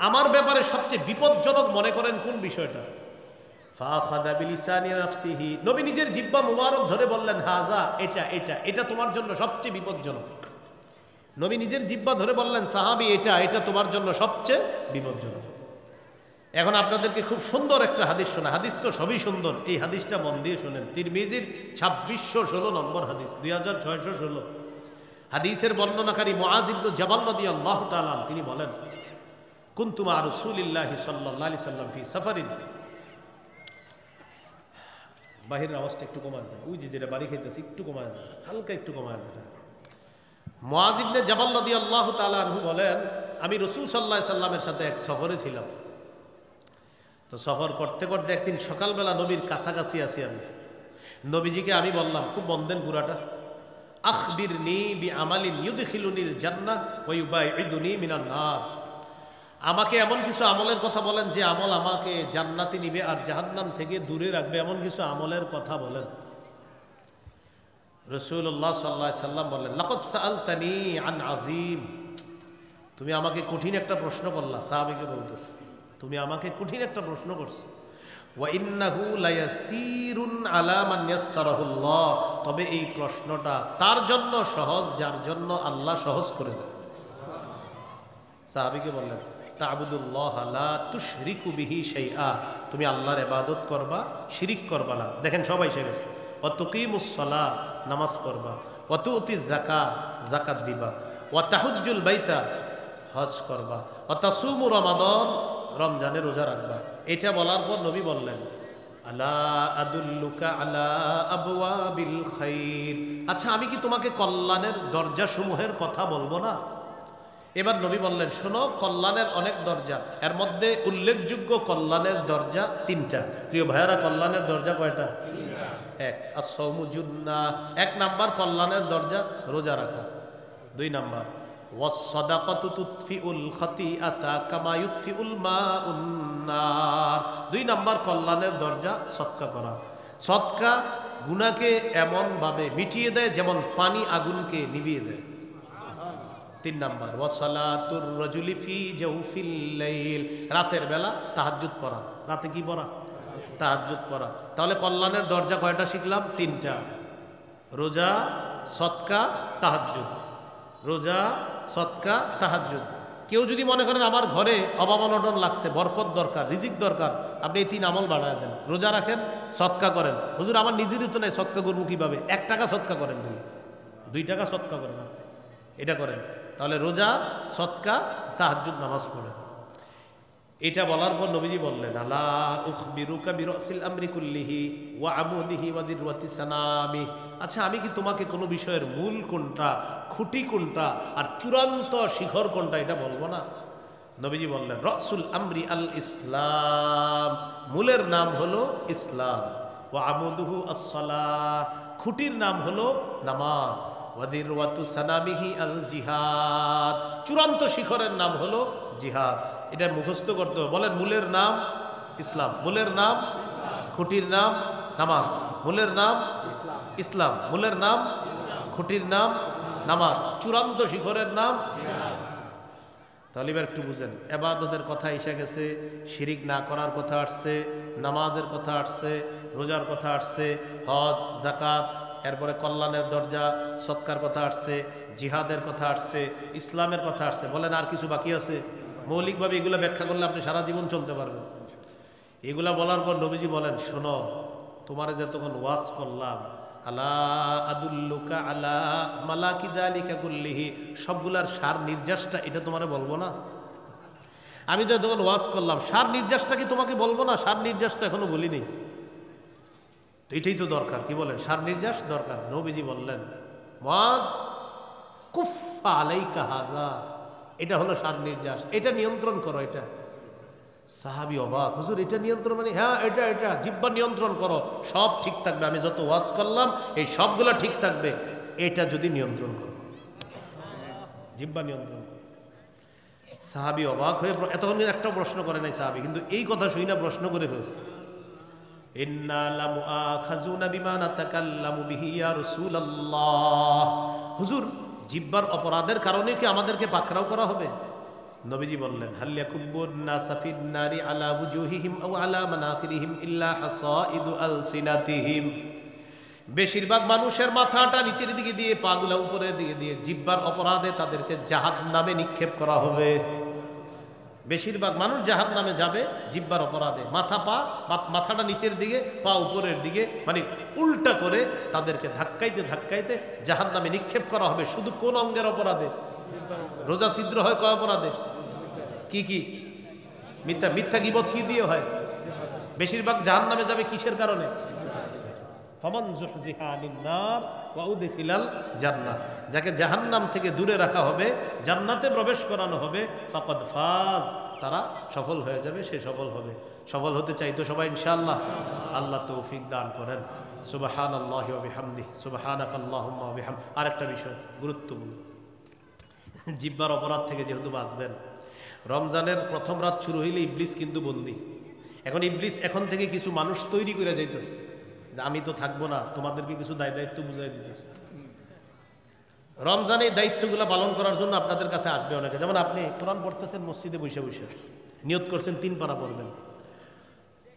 আমার ব্যাপারে সবচেয়ে বিপজ্জনক মনে করেন কোন বিষয়টা? ফাখাদা বিলিসানি নাফসিহি, নবী নিজের জিহ্বা মুবারক ধরে বললেন, হাজা, এটা এটা এটা তোমার জন্য সবচেয়ে বিপজ্জনক। নবী নিজের জিহ্বা ধরে বললেন, সাহাবী এটা এটা তোমার জন্য সবচেয়ে বিপজ্জনক। এখন আপনাদেরকে খুব সুন্দর একটা হাদিস শোনা, হাদিস তো সবই সুন্দর, এই হাদিসটা মন দিয়ে শুনেন। তিরমিজির 2616 নম্বর হাদিস, 2616। হাদিসের বর্ণনাকারী মুআজ ইবনে জাবাল রাদিয়াল্লাহু তাআলা তিনি বলেন, কুনতু মা রাসূলিল্লাহি সাল্লাল্লাহু আলাইহি সাল্লাম ফি সাফারিন। বাহিরের আওয়াজটা একটু কমায় দেন, ওই যে যেটা বাড়ি খাইতেছি একটু কমায় দেন, হালকা একটু কমায় দেন। মুআজ ইবনে জাবাল রাদিয়াল্লাহু তাআলা আনহু বলেন, আমি রাসূল সাল্লাল্লাহু আলাইহি সাল্লামের সাথে এক সফরে ছিলাম। তো সফর করতে করতে একদিন সকালবেলা নবীর কাছাকাছি আছি আমি। নবীজিকে আমি বললাম, খুব বন্ধেন পুরাটা, আখবিরনি বিআমালিন ইউদখিলুনিল জান্নাহ ওয়া ইউবাইদুনি মিনান নার, আমাকে এমন কিছু আমলের কথা বলেন যে আমল আমাকে জান্নাতে নিবে আর জাহান্নাম থেকে দূরে রাখবে, এমন কিছু আমলের কথা বলেন। রাসূলুল্লাহ সাল্লাল্লাহু আলাইহি সাল্লাম বললেন, লাকাদ সাআলতানি আন আযীম, তুমি আমাকে কঠিন একটা প্রশ্ন করলা। সাহাবীকে বলতেছে, তুমি আমাকে কঠিন একটা প্রশ্ন করছো। ওয়া ইন্নাহু লায়াসিরুন আলা মান ইয়াসসারাহুল্লাহ, তবে এই প্রশ্নটা তার জন্য সহজ যার জন্য আল্লাহ সহজ করে দেন। সাহাবীকে বললেন, তা'বুদুল্লাহ লা তুশরিকু বিহি শাইআ, তুমি আল্লাহর ইবাদত করবা, শিরিক করবা না। দেখেন সবাই এসে গেছে। ওয়া তুকিমুস সালাহ, নামাজ পড়বা, ওয়া তুতিজ যাকাত, যাকাত দিবা, ওয়া তাহুজ্জুল বাইতা, হজ করবা, ওয়া তাসুমু রমাদান, রমজানের রোজা রাখবা। এটা বলার পর নবী বললেন, আলা আদুল্লুকা আলা আবওয়াবিল খাইর, আচ্ছা আমি কি তোমাকে কল্যাণের দরজা সমূহের কথা বলবো না? এবার নবী বললেন, শোনো, কল্যাণের অনেক দরজা, এর মধ্যে উল্লেখযোগ্য কল্যাণের দরজা 3টা। প্রিয় ভাইয়েরা, কল্যাণের দরজা কয়টা? 1, আস-সাওমু জুন্নাহ, 1 নাম্বার কল্যাণের দরজা রোজা রাখা। 2 নাম্বার ওয়াস-সাদাকাতু তুতফিউল খাতিআতা কামা ইউতফিউল মাউন নার, 2 নাম্বার কল্যাণের দরজা সদকা করা। সদকা গুনাহকে এমন ভাবে মিটিয়ে দেয় যেমন পানি আগুনকে নিভিয়ে দেয়। 3 নাম্বার ওয়াসালাতুর রাজুলি ফি জাওফিল লাইল, রাতের বেলা তাহাজ্জুদ পড়া। রাতে কি পড়া? তাহাজ্জুদ পড়া। তাহলে কল্যাণের দরজা কয়টা শিখলাম? 3টা। রোজা, সদকা, তাহাজ্জুদ। রোজা, সদকা, তাহাজ্জুদ। কেউ যদি মনে করেন আমার ঘরে অভাব অনটন লাগছে, বরকত দরকার, রিজিক দরকার, আপনি এই 3 আমল বাড়ায় দেন। রোজা রাখেন, সদকা করেন। হুজুর আমার নিজেরই তো নাই, সদকা করবো কিভাবে? 1 টাকা সদকা করেন, 2 টাকা সদকা করেন, এটা করেন। তাহলে রোজা, সদকা, তাহাজ্জুদ নামাজ পড়েন। এটা বলার পর নবীজি বললেন, আলা উখবিরুকা বিরাসিল আমরি কুল্লিহি ওয়া আমুদিহি ওয়া দিরওয়াতি সানামি। আচ্ছা, আমি কি তোমাকে কোনো বিষয়ের মূল কোনটা, খুঁটি কোনটা, আর চূড়ান্ত শিখর কোনটা এটা বলবো না? নবীজি বললেন, রাসুল আমরি আল ইসলাম। মূলের নাম হলো ইসলাম। ওয়া আমুদুহু আস-সালাহ। খুঁটির নাম হলো নামাজ। ওয়া দিরওয়াতু সানামিহি আল জিহাদ। চূড়ান্ত শিখরের নাম হলো জিহাদ। এটা মুখস্থ করতে হবে। বলেন, মূলের নাম ইসলাম, মূলের নাম খুঁটির নাম নামাজ, মূলের নাম ইসলাম, মূলের নাম খুঁটির নাম নামাজ, চূড়ান্ত শিখরের নাম। তাহলে এবার একটু বুঝেন, ইবাদতের কথা এসে গেছে, শিরিক না করার কথা আসছে, নামাজের কথা আসছে, রোজার কথা আসছে, হজ, যাকাত, এরপরে কল্যাণের দরজা, সৎকার কথা আসছে, জিহাদের কথা আসছে, ইসলামের কথা আসছে। বলেন, আর কিছু বাকি আছে? মৌলিকভাবে এগুলো ব্যাখ্যা করলে আপনি সারা জীবন চলতে পারবেন। এগুলা বলার পর নবীজি বলেন, শোনো, তোমারে যে তখন ওয়াজ করলাম, আলা আদুল্লুকা আলা মালাকি যালিকা কুল্লিহি, সবগুলার সার নির্যাসটা এটা তোমারে বলবো না? আমি তো তখন ওয়াজ করলাম, সার নির্যাসটা কি তোমাকে বলবো না? সার নির্যাস তো এখনো বলিনি। তো এটাই তো দরকার। কি বলেন? সার নির্যাস দরকার। নবীজি বললেন, মুআজ কুফফা আলাইকা হাযা, এটা হলো সার নির্যাস, এটা নিয়ন্ত্রণ করো। এটা সাহাবী অবাক, হুজুর এটা নিয়ন্ত্রণ মানে? হ্যাঁ, এটা এটা জিহ্বা নিয়ন্ত্রণ করো, সব ঠিক থাকবে। আমি যত ওয়াজ করলাম এই সবগুলো ঠিক থাকবে, এটা যদি নিয়ন্ত্রণ করো, জিহ্বা নিয়ন্ত্রণ। সাহাবী অবাক হয়ে, এতক্ষণ একটা প্রশ্ন করে নাই সাহাবী, কিন্তু এই কথা শুই না প্রশ্ন করে ফেলছে। ইন্না লামুআখাযুনা বিমা নাতাকাল্লামু বিহি ইয়া রাসূলুল্লাহ। হুজুর, জিহ্বার অপরাধের কারণে কি আমাদেরকে পাকড়াও করা হবে? নবীজি বললেন, হাল ইয়াকুব্বুন নাসা ফিন নারি আলা ওয়ুজুহিহিম আও আলা মানাখিরিহিম ইল্লা হাসাইদু আলসিনাতিহিম। বেশিরভাগ মানুষের মাথাটা নিচের দিকে দিয়ে, পাগুলা উপরের দিকে দিয়ে, জিহ্বার অপরাধে তাদেরকে জাহান্নামে নিক্ষেপ করা হবে। বেশিরভাগ মানুষ জাহান্নামে যাবে জিহ্বার অপরাধে। মাথাটা নিচের দিকে, পা উপরের দিকে, মানে উল্টা করে তাদেরকে ধাক্কাইতে ধাক্কাইতে জাহান্নামে নিক্ষেপ করা হবে। শুধু কোন অঙ্গের অপরাধে? রোজা ছিদ্র হয় কয় অপরাধে? কি কি? মিথ্যা। মিথ্যা গীবত কি দিয়ে হয়? বেশিরভাগ জাহান্নামে যাবে কিসের কারণে? ফামান যুহজিহা আনিন নার ওয়া উদখিলাল জান্নাহ। যাকে জাহান্নাম থেকে দূরে রাখা হবে, জান্নাতে প্রবেশ করানো হবে, ফাকাদ ফাজ, তারা সফল হয়ে যাবে, সে সফল হবে। সফল হতে চাই তো সবাই ইনশাআল্লাহ। আল্লাহ তৌফিক দান করেন। সুবহানাল্লাহি ওয়া বিহামদিহি, সুবহানাকাল্লাহুম্মা ওয়া বিহামদিক। আরেকটা বিষয় গুরুত্বপূর্ণ, জিহ্বার অপরাধ থেকে যেহেতু বাঁচবেন, রমজানের প্রথম রাত শুরু হইলে ইবলিস কিন্তু বন্দী। এখন ইবলিস এখন থেকে কিছু মানুষ তৈরি করে যাইতেছে যে আমি তো থাকবো না, তোমাদেরকে কিছু দায়িত্ব বুঝাই দিতেছে। রমজানে এই দায়িত্বগুলো পালন করার জন্য আপনাদের কাছে আসবে অনেকে। যেমন আপনি কোরআন পড়তেছেন মসজিদে বসে বসে, নিয়ত করছেন 3 পারা পড়বেন।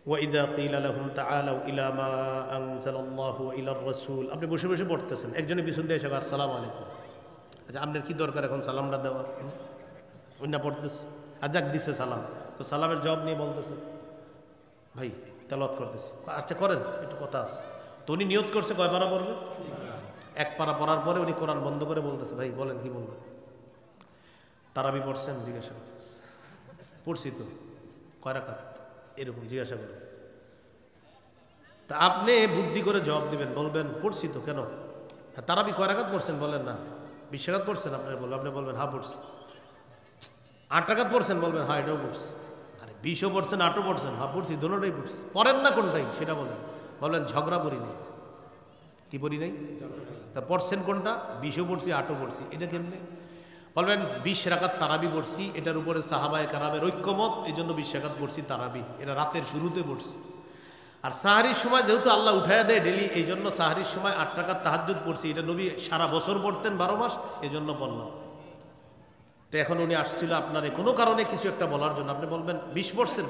ওয়াইদা কিলা লাহুম তাআলাউ ইলা মা আনজালাল্লাহু ওয়া ইলার রাসূল, আপনি বসে বসে পড়তেছেন, একজনের পিছন দিয়ে এসে আসসালামু আলাইকুম। আচ্ছা, আপনার কি দরকার এখন সালামটা দেওয়ার? অন্য পড়তেছে, আজাক দিছে সালাম, তো সালামের জবাব নিয়ে বলতেছে ভাই তেলাওয়াত করতেছে। আচ্ছা করেন, একটু কথা আছে। তো উনি নিয়ত করছে কয় পারা পড়বে? 1 পারা পড়ার পরে উনি কোরআন বন্ধ করে বলতেছে, ভাই বলেন কি বলবেন? তারাবি পড়ছেন? জিজ্ঞাসা করতেছে। পড়ছি তো। কয় রাকাত? এরকম জিজ্ঞাসা করেন। তা আপনি বুদ্ধি করে জবাব দিবেন, বলবেন পড়ছি তো। কেন? তারাবি কয় রাকাত পড়ছেন? বলেন না। 20 রাকাত পড়ছেন? আপনি বলবেন হ্যাঁ পড়ছি। 8 রাকাত পড়ছেন? বলবেন হ্যাঁ এটাও পড়ছি। আরে 20ও পড়ছেন, 8ও পড়ছেন? হ্যাঁ পড়ছি, দুটোটাই পড়ছি। পড়েন না কোনটাই সেটা বলেন। বলবেন ঝগড়া পড়ি নাই। কি পড়ি নাই? তা পড়ছেন কোনটা? 20ও পড়ছি, 8ও পড়ছি। এটা কেমনে? বলবেন 20 রাকাত তারাবি পড়ছি, এটার উপরে সাহাবায়ে কেরামের ঐক্যমত, এই জন্য 20 রাকাত পড়ছি তারাবি, এটা রাতের শুরুতে পড়ছি। আর সাহারির সময় যেহেতু আল্লাহ উঠাইয়া দেয় ডেলি, এই জন্য সাহারির সময় 8 রাকাত তাহাজ্জুদ পড়ছি। এটা নবী সারা বছর পড়তেন, 12 মাস, এই জন্য বললাম। তো এখন উনি আসছিল আপনার কোনো কারণে কিছু একটা বলার জন্য, আপনি বলবেন 20 পড়ছেন?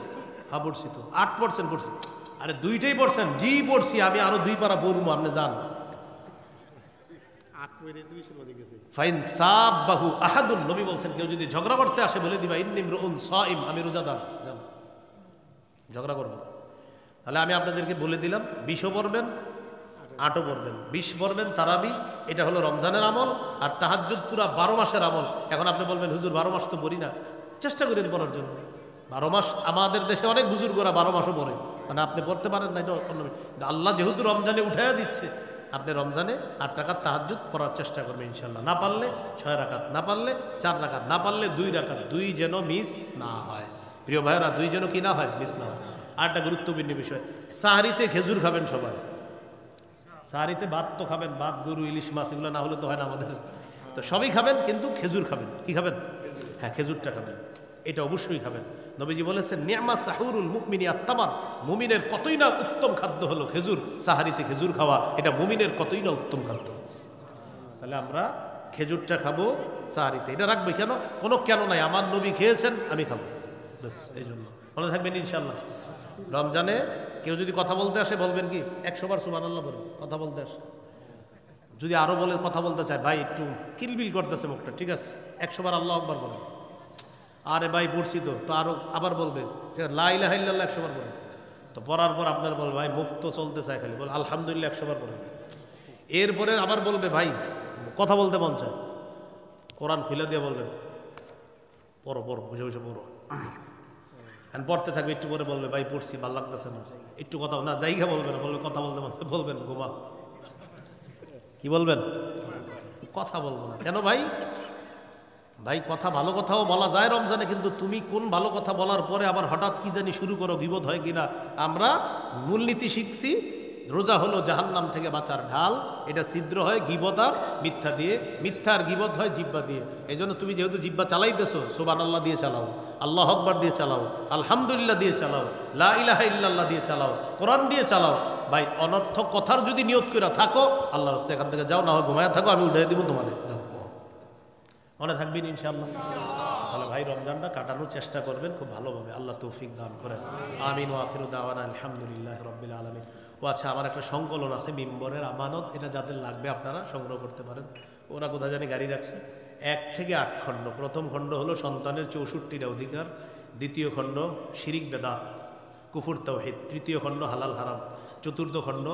হ্যাঁ পড়ছি তো। 8 পড়ছেন? পড়ছি। আরে দুইটাই পড়ছেন? জি পড়ছি, আমি আরো 2 পারা পড়বো, আপনি যান। ফাইন সাবাহু আহাদুন, নবী বলছেন কেউ যদি ঝগড়া করতে আসে বলে দিবা ইন্নী ইমরুউন সাইম, আমি রোজাদার, যান, ঝগড়া করবো না। তাহলে আমি আপনাদেরকে বলে দিলাম 20ও পড়বেন 8ও পড়বেন, 20 পড়বেন তারাবি, এটা হলো রমজানের আমল। আর তাহাজ্জুদ পুরা 12 মাসের আমল। এখন আপনি বলবেন হুজুর 12 মাস তো পড়ি না, চেষ্টা করেন পড়ার জন্য। 12 মাস, আমাদের দেশে অনেক বুজুর্গরা 12 মাসও পড়ে, মানে আপনি পড়তে পারেন না, এটা অন্য। আল্লাহ যেহেতু রমজানে উঠাইয়া দিচ্ছে, আপনি রমজানে 8 রাকাত তাহাজ্জুদ পড়ার চেষ্টা করবেন ইনশাল্লাহ। না পারলে 6 রাকাত, না পারলে 4 রাকাত, না পারলে 2 রাকাত, 2 যেন মিস না হয়। প্রিয় ভাইয়েরা, 2 যেন কি না হয়, মিস না হয়। আর একটা গুরুত্বপূর্ণ বিষয়, সাহারিতে খেজুর খাবেন সবাই। সাহারিতে ভাত তো খাবেন, ভাত, গরু, ইলিশ মাছ, এগুলো না হলে তো হয় না আমাদের। তো সবই খাবেন, কিন্তু খেজুর খাবেন। কি খাবেন? হ্যাঁ, খেজুরটা খাবেন, এটা অবশ্যই খাবেন। নবীজি বলেছেন নি'মা সাহুরুল মুমিনি আত-তামার, মুমিনের কতই না উত্তম খাদ্য হলো খেজুর। সাহারিতে খেজুর খাওয়া এটা মুমিনের কতই না উত্তম খাদ্য। তাহলে আমরা খেজুরটা খাবো সাহারিতে, এটা রাখবে কেন? কোনো কেন নাই, আমার নবী খেয়েছেন, আমি খাবো, ব্যাস, এই জন্য মনে থাকবেন ইনশাল্লাহ। রমজানে কেউ যদি কথা বলতে আসে বলবেন কি 100 বার সুবহানাল্লাহ বলুন, কথা বলতে আসে। যদি আরো বলে কথা বলতে চায়, ভাই একটু কিলবিল করতেছে মুখটা, ঠিক আছে, 100 বার আল্লাহু আকবার বলেন। আরে ভাই পড়ছি তো আরো আবার বলবে, ঠিক আছে, লা ইলাহা ইল্লাল্লাহ 100 বার বলেন। তো পড়ার পর আপনার বলবে ভাই মুখ তো চলতে চায় খালি, বল আলহামদুলিল্লাহ 100 বার বলেন। এরপরে আবার বলবে ভাই কথা বলতে মন চায়, কোরআন খুলে দিয়ে বলবেন পড়ো পড়ো, বসে বসে পড়ো। পড়তে থাকবে, একটু পরে বলবে ভাই পড়ছি ভালো লাগতেছে না, একটু কথা না, জায়গা বলবে না, বলবে কথা বলতে মন চায়, বলবেন ঘুমা। কি বলবেন? কথা বলবো না কেন ভাই? ভাই কথা, ভালো কথাও বলা যায় রমজানে, কিন্তু তুমি কোন ভালো কথা বলার পরে আবার হঠাৎ কি জানি শুরু করো, গীবত হয় কিনা। আমরা মূলনীতি শিখছি, রোজা হলো জাহান্নাম থেকে বাঁচার ঢাল, এটা ছিদ্র হয় গীবত আর মিথ্যা দিয়ে, মিথ্যা আর গীবত হয় জিহ্বা দিয়ে। এই জন্য তুমি যেহেতু জিহ্বা চালাইতেছো, সুবহানাল্লাহ দিয়ে চালাও, আল্লাহু আকবার দিয়ে চালাও, আলহামদুলিল্লাহ দিয়ে চালাও, লা ইলাহা ইল্লাল্লাহ দিয়ে চালাও, কোরআন দিয়ে চালাও। ভাই অনর্থক কথার যদি নিয়ত করে থাকো, আল্লাহর রাস্তায় এখান থেকে যাও, না হয় ঘুমায় থাকো, আমি উঠাই দিব তোমারে, যাও, মনে থাকবেন ইনশাআল্লাহ। তাহলে ভাই রমজানটা কাটানোর চেষ্টা করবেন খুব ভালোভাবে, আল্লাহ তৌফিক দান করেন, আমিন। ওয়া আখিরু দাওয়ানা আলহামদুলিল্লাহি রাব্বিল আলামিন। ও আচ্ছা, আমার একটা সংকলন আছে মিম্বরের আমানত, এটা যাদের লাগবে আপনারা সংগ্রহ করতে পারেন। ওরা কোথায় জানি গাড়ি রাখছে, 1 থেকে 8 খণ্ড। প্রথম খণ্ড হলো সন্তানের 64টা অধিকার, দ্বিতীয় খণ্ড শিরিক বেদাত কুফর তাওহীদ, তৃতীয় খণ্ড হালাল হারাম, চতুর্থ খণ্ড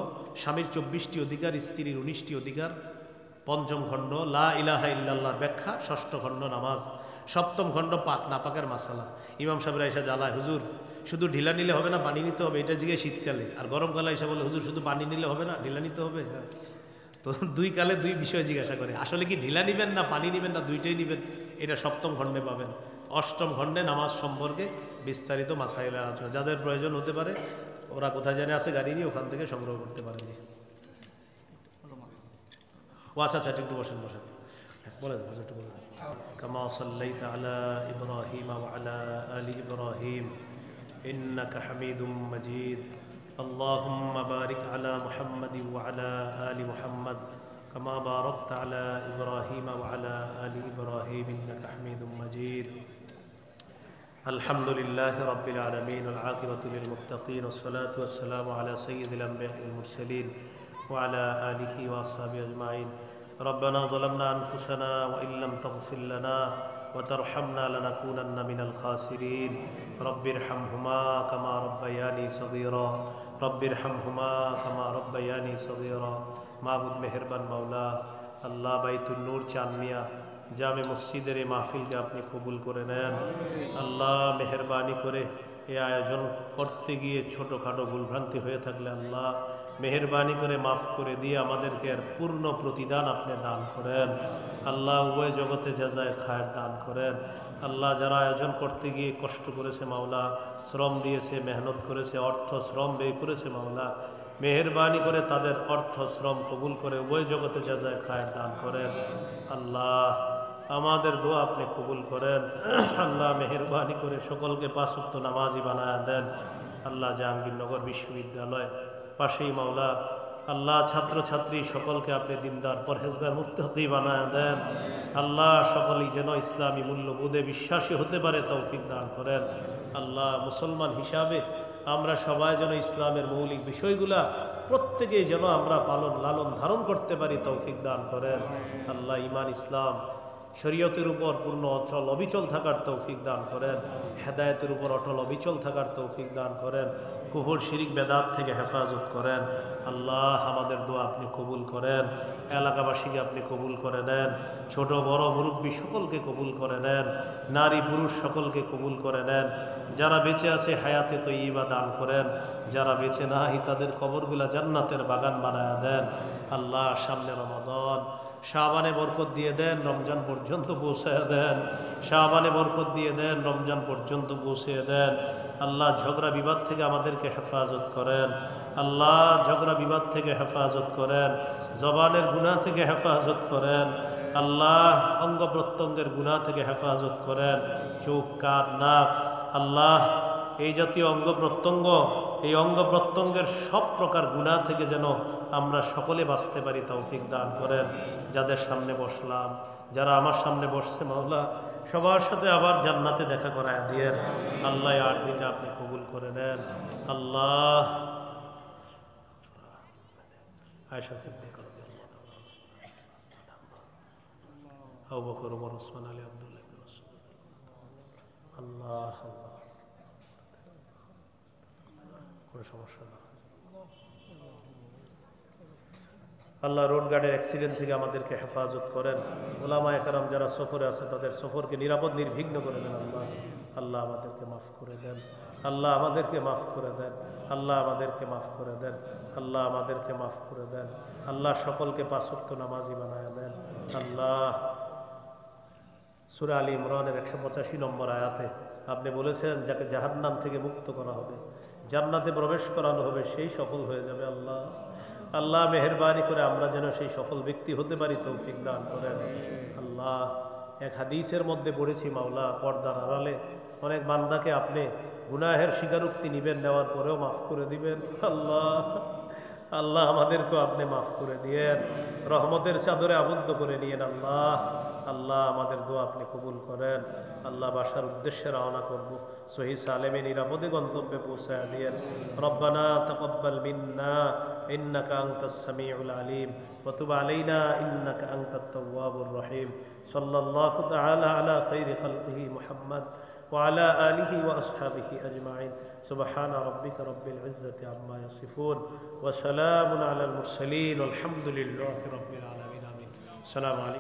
স্বামীর 24টি অধিকার, স্ত্রীর 19টি অধিকার, পঞ্চম খণ্ড লা ইলাহা ইল্লাল্লাহর ব্যাখ্যা, ষষ্ঠ খণ্ড নামাজ, সপ্তম খণ্ড পাক নাপাকের মাসালা। ইমাম সাহেবরা এসে জ্বালায়, হুজুর শুধু ঢিলা নিলে হবে না, পানি নিতে হবে, এটা জিজ্ঞাসা শীতকালে। আর গরমকালে এসে বলে হুজুর শুধু পানি নিলে হবে না, ঢিলা নিতে হবে। তো 2 কালে 2 বিষয় জিজ্ঞাসা করে, আসলে কি ঢিলা নিবেন না পানি নিবেন না দুইটাই নিবেন, এটা সপ্তম খণ্ডে পাবেন। অষ্টম খণ্ডে নামাজ সম্পর্কে বিস্তারিত মাসাইলের আলোচনা, যাদের প্রয়োজন হতে পারে ওরা কোথায় জানে আছে গাড়ি নিয়ে, ওখান থেকে সংগ্রহ করতে পারেন। ও আচ্ছা আচ্ছা, একটু বসেন বসেন, বলে দেন একটু বলে দেন। কামা সাল্লাইতা আলা ইব্রাহিম ওয়া আলা আলি ইব্রাহিম ইন্নাকা হামিদুম মাজিদ। আল্লাহুম্মা বারিক আলা মুহাম্মাদিন ওয়া আলা আলি মুহাম্মাদ কামা বারাকতা আলা ইব্রাহিম ওয়া আলা আলি ইব্রাহিম ইন্নাকা হামিদুম মাজিদ। আলহামদুলিল্লাহি রাব্বিল আলামিন ওয়াল আকিবাতু লিল মুত্তাকিন ওয়াস সালাতু ওয়াস সালামু আলা সাইয়্যিদিল আমবিয়া'il মুরসালিন وعلى آله وأصحابه أجمعين. ربنا ظلمنا أنفسنا وإن لم تغفر لنا وترحمنا لنكونن من الخاسرين. رب ارحمهما كما ربياني صغيرا رب ارحمهما كما ربياني صغيرا. মাবুদ মেহেরবান মাওলা আল্লাহ, বাইতুন নূর চাঁদনিয়া জামে মসজিদের এই মাহফিলকে আপনি কবুল করে নেন। আল্লাহ মেহেরবানি করে এই আয়োজন করতে গিয়ে ছোটোখাটো ভুলভ্রান্তি হয়ে থাকলে আল্লাহ মেহেরবানি করে মাফ করে দিয়ে আমাদেরকে আর পূর্ণ প্রতিদান আপনি দান করেন। আল্লাহ উভয় জগতে জাযায়ে খায়ের দান করেন। আল্লাহ যারা আয়োজন করতে গিয়ে কষ্ট করেছে মাওলা, শ্রম দিয়েছে, মেহনত করেছে, অর্থ শ্রম ব্যয় করেছে মাওলা, মেহেরবানি করে তাদের অর্থ শ্রম কবুল করে উভয় জগতে জাযায়ে খায়ের দান করেন। আল্লাহ আমাদের দোয়া আপনি কবুল করেন। আল্লাহ মেহেরবানি করে সকলকে 5 ওয়াক্ত নামাজি বানায় দেন। আল্লাহ জাহাঙ্গীরনগর বিশ্ববিদ্যালয় পাশেই মাওলা আল্লাহ ছাত্রছাত্রী সকলকে আপনি দিনদার পরহেজগার মুত্তাকি বানায় দেন। আল্লাহ সকলেই যেন ইসলামী মূল্যবোধে বিশ্বাসী হতে পারে তৌফিক দান করেন। আল্লাহ মুসলমান হিসাবে আমরা সবাই যেন ইসলামের মৌলিক বিষয়গুলা প্রত্যেকেই যেন আমরা পালন লালন ধারণ করতে পারি তৌফিক দান করেন। আল্লাহ ঈমান ইসলাম শরীয়তের উপর পূর্ণ অচল অবিচল থাকার তৌফিক দান করেন। হেদায়েতের উপর অটল অবিচল থাকার তৌফিক দান করেন। কুফর শিরিক বেদাত থেকে হেফাজত করেন। আল্লাহ আমাদের দোয়া আপনি কবুল করেন। এলাকাবাসীকে আপনি কবুল করে নেন। ছোট বড় মুরব্বী সকলকে কবুল করে নেন। নারী পুরুষ সকলকে কবুল করে নেন। যারা বেঁচে আছে হায়াতে তৈয়্যিবা দান করেন। যারা বেঁচে নাই তাদের কবরগুলা জান্নাতের বাগান বানায়া দেন। আল্লাহ সামনে রমাদান, শাবানে বরকত দিয়ে দেন, রমজান পর্যন্ত পৌঁছায় দেন। শাবানে বরকত দিয়ে দেন, রমজান পর্যন্ত পৌঁছে দেন। আল্লাহ ঝগড়া বিবাদ থেকে আমাদেরকে হেফাজত করেন। আল্লাহ ঝগড়া বিবাদ থেকে হেফাজত করেন। জবানের গুনাহ থেকে হেফাজত করেন। আল্লাহ অঙ্গ প্রত্যঙ্গের গুনাহ থেকে হেফাজত করেন। চোখ কান নাক আল্লাহ এই জাতীয় অঙ্গ প্রত্যঙ্গ, এই অঙ্গ প্রত্যঙ্গের সব প্রকার গুনাহ থেকে যেন আমরা সকলে বাঁচতে পারি তৌফিক দান করেন। যাদের সামনে বসলাম, যারা আমার সামনে বসছে মাওলা সবার সাথে আবার জান্নাতে দেখা করায় দিয়েন। আল্লাহ আরজিটা আপনি কবুল করে নেন। আল্লাহ আয়েশা সিদ্দিকা রাদিয়াল্লাহু তাআলা, আবু বকর, ওমর, ওসমান, আলী, আব্দুল্লাহ ইবনে মাসউদ। আল্লাহ আল্লাহ কোনো সমস্যা না। আল্লাহ রোড গার্ডের অ্যাক্সিডেন্ট থেকে আমাদেরকে হেফাজত করেন। ওলামায়ে কেরাম যারা সফরে আছে তাদের সফরকে নিরাপদ নির্বিঘ্ন করে দেন। আল্লাহ আল্লাহ আমাদেরকে মাফ করে দেন। আল্লাহ আমাদেরকে মাফ করে দেন। আল্লাহ আমাদেরকে মাফ করে দেন। আল্লাহ আমাদেরকে মাফ করে দেন। আল্লাহ সকলকে পাঁচ ওয়াক্ত নামাজি বানায়া দেন। আল্লাহ সূরা আলী ইমরানের 185 নম্বর আয়াতে আপনি বলেছেন যাকে জাহান্নাম থেকে মুক্ত করা হবে, জান্নাতে প্রবেশ করানো হবে, সেই সফল হয়ে যাবে। আল্লাহ আল্লাহ মেহেরবানি করে আমরা যেন সেই সফল ব্যক্তি হতে পারি তৌফিক দান করেন। আল্লাহ এক হাদিসের মধ্যে পড়েছি মাওলা পর্দার আড়ালে অনেক বান্দাকে আপনি গুনাহের স্বীকারোক্তি নিবেন, নেওয়ার পরেও মাফ করে দিবেন। আল্লাহ আল্লাহ আমাদেরকেও আপনি মাফ করে দিয়েন, রহমতের চাদরে আবদ্ধ করে নিয়েন। আল্লাহ আল্লাহ আমাদের দোয়া আপনি কবুল করেন। আল্লাহ বাসার উদ্দেশ্যে রওনা করব, সহি সালেমে নিরাপদে গন্তব্যে পৌঁছায় দিয়েন। রব্বানা তাকাব্বাল মিন্না ইন্নাকা আনতাস সামিউল আলিম ওয়া তুব আলাইনা ইন্নাকা আনতাত তাওয়াবুর রহিম। সাল্লাল্লাহু তাআলা আলা খাইরি খালকিহি মুহাম্মদ ওয়া আলা আলিহি ওয়া আসহাবিহি আজমাইন। সুবহান রাব্বিকা রাব্বিল ইজ্জাতি আম্মা ইয়াসিফুন ওয়া সালামুন আলাল মুরসালিন ওয়াল হামদুলিল্লাহি রাব্বিল আলামিন। আমিন। আসসালামু আলাইকুম।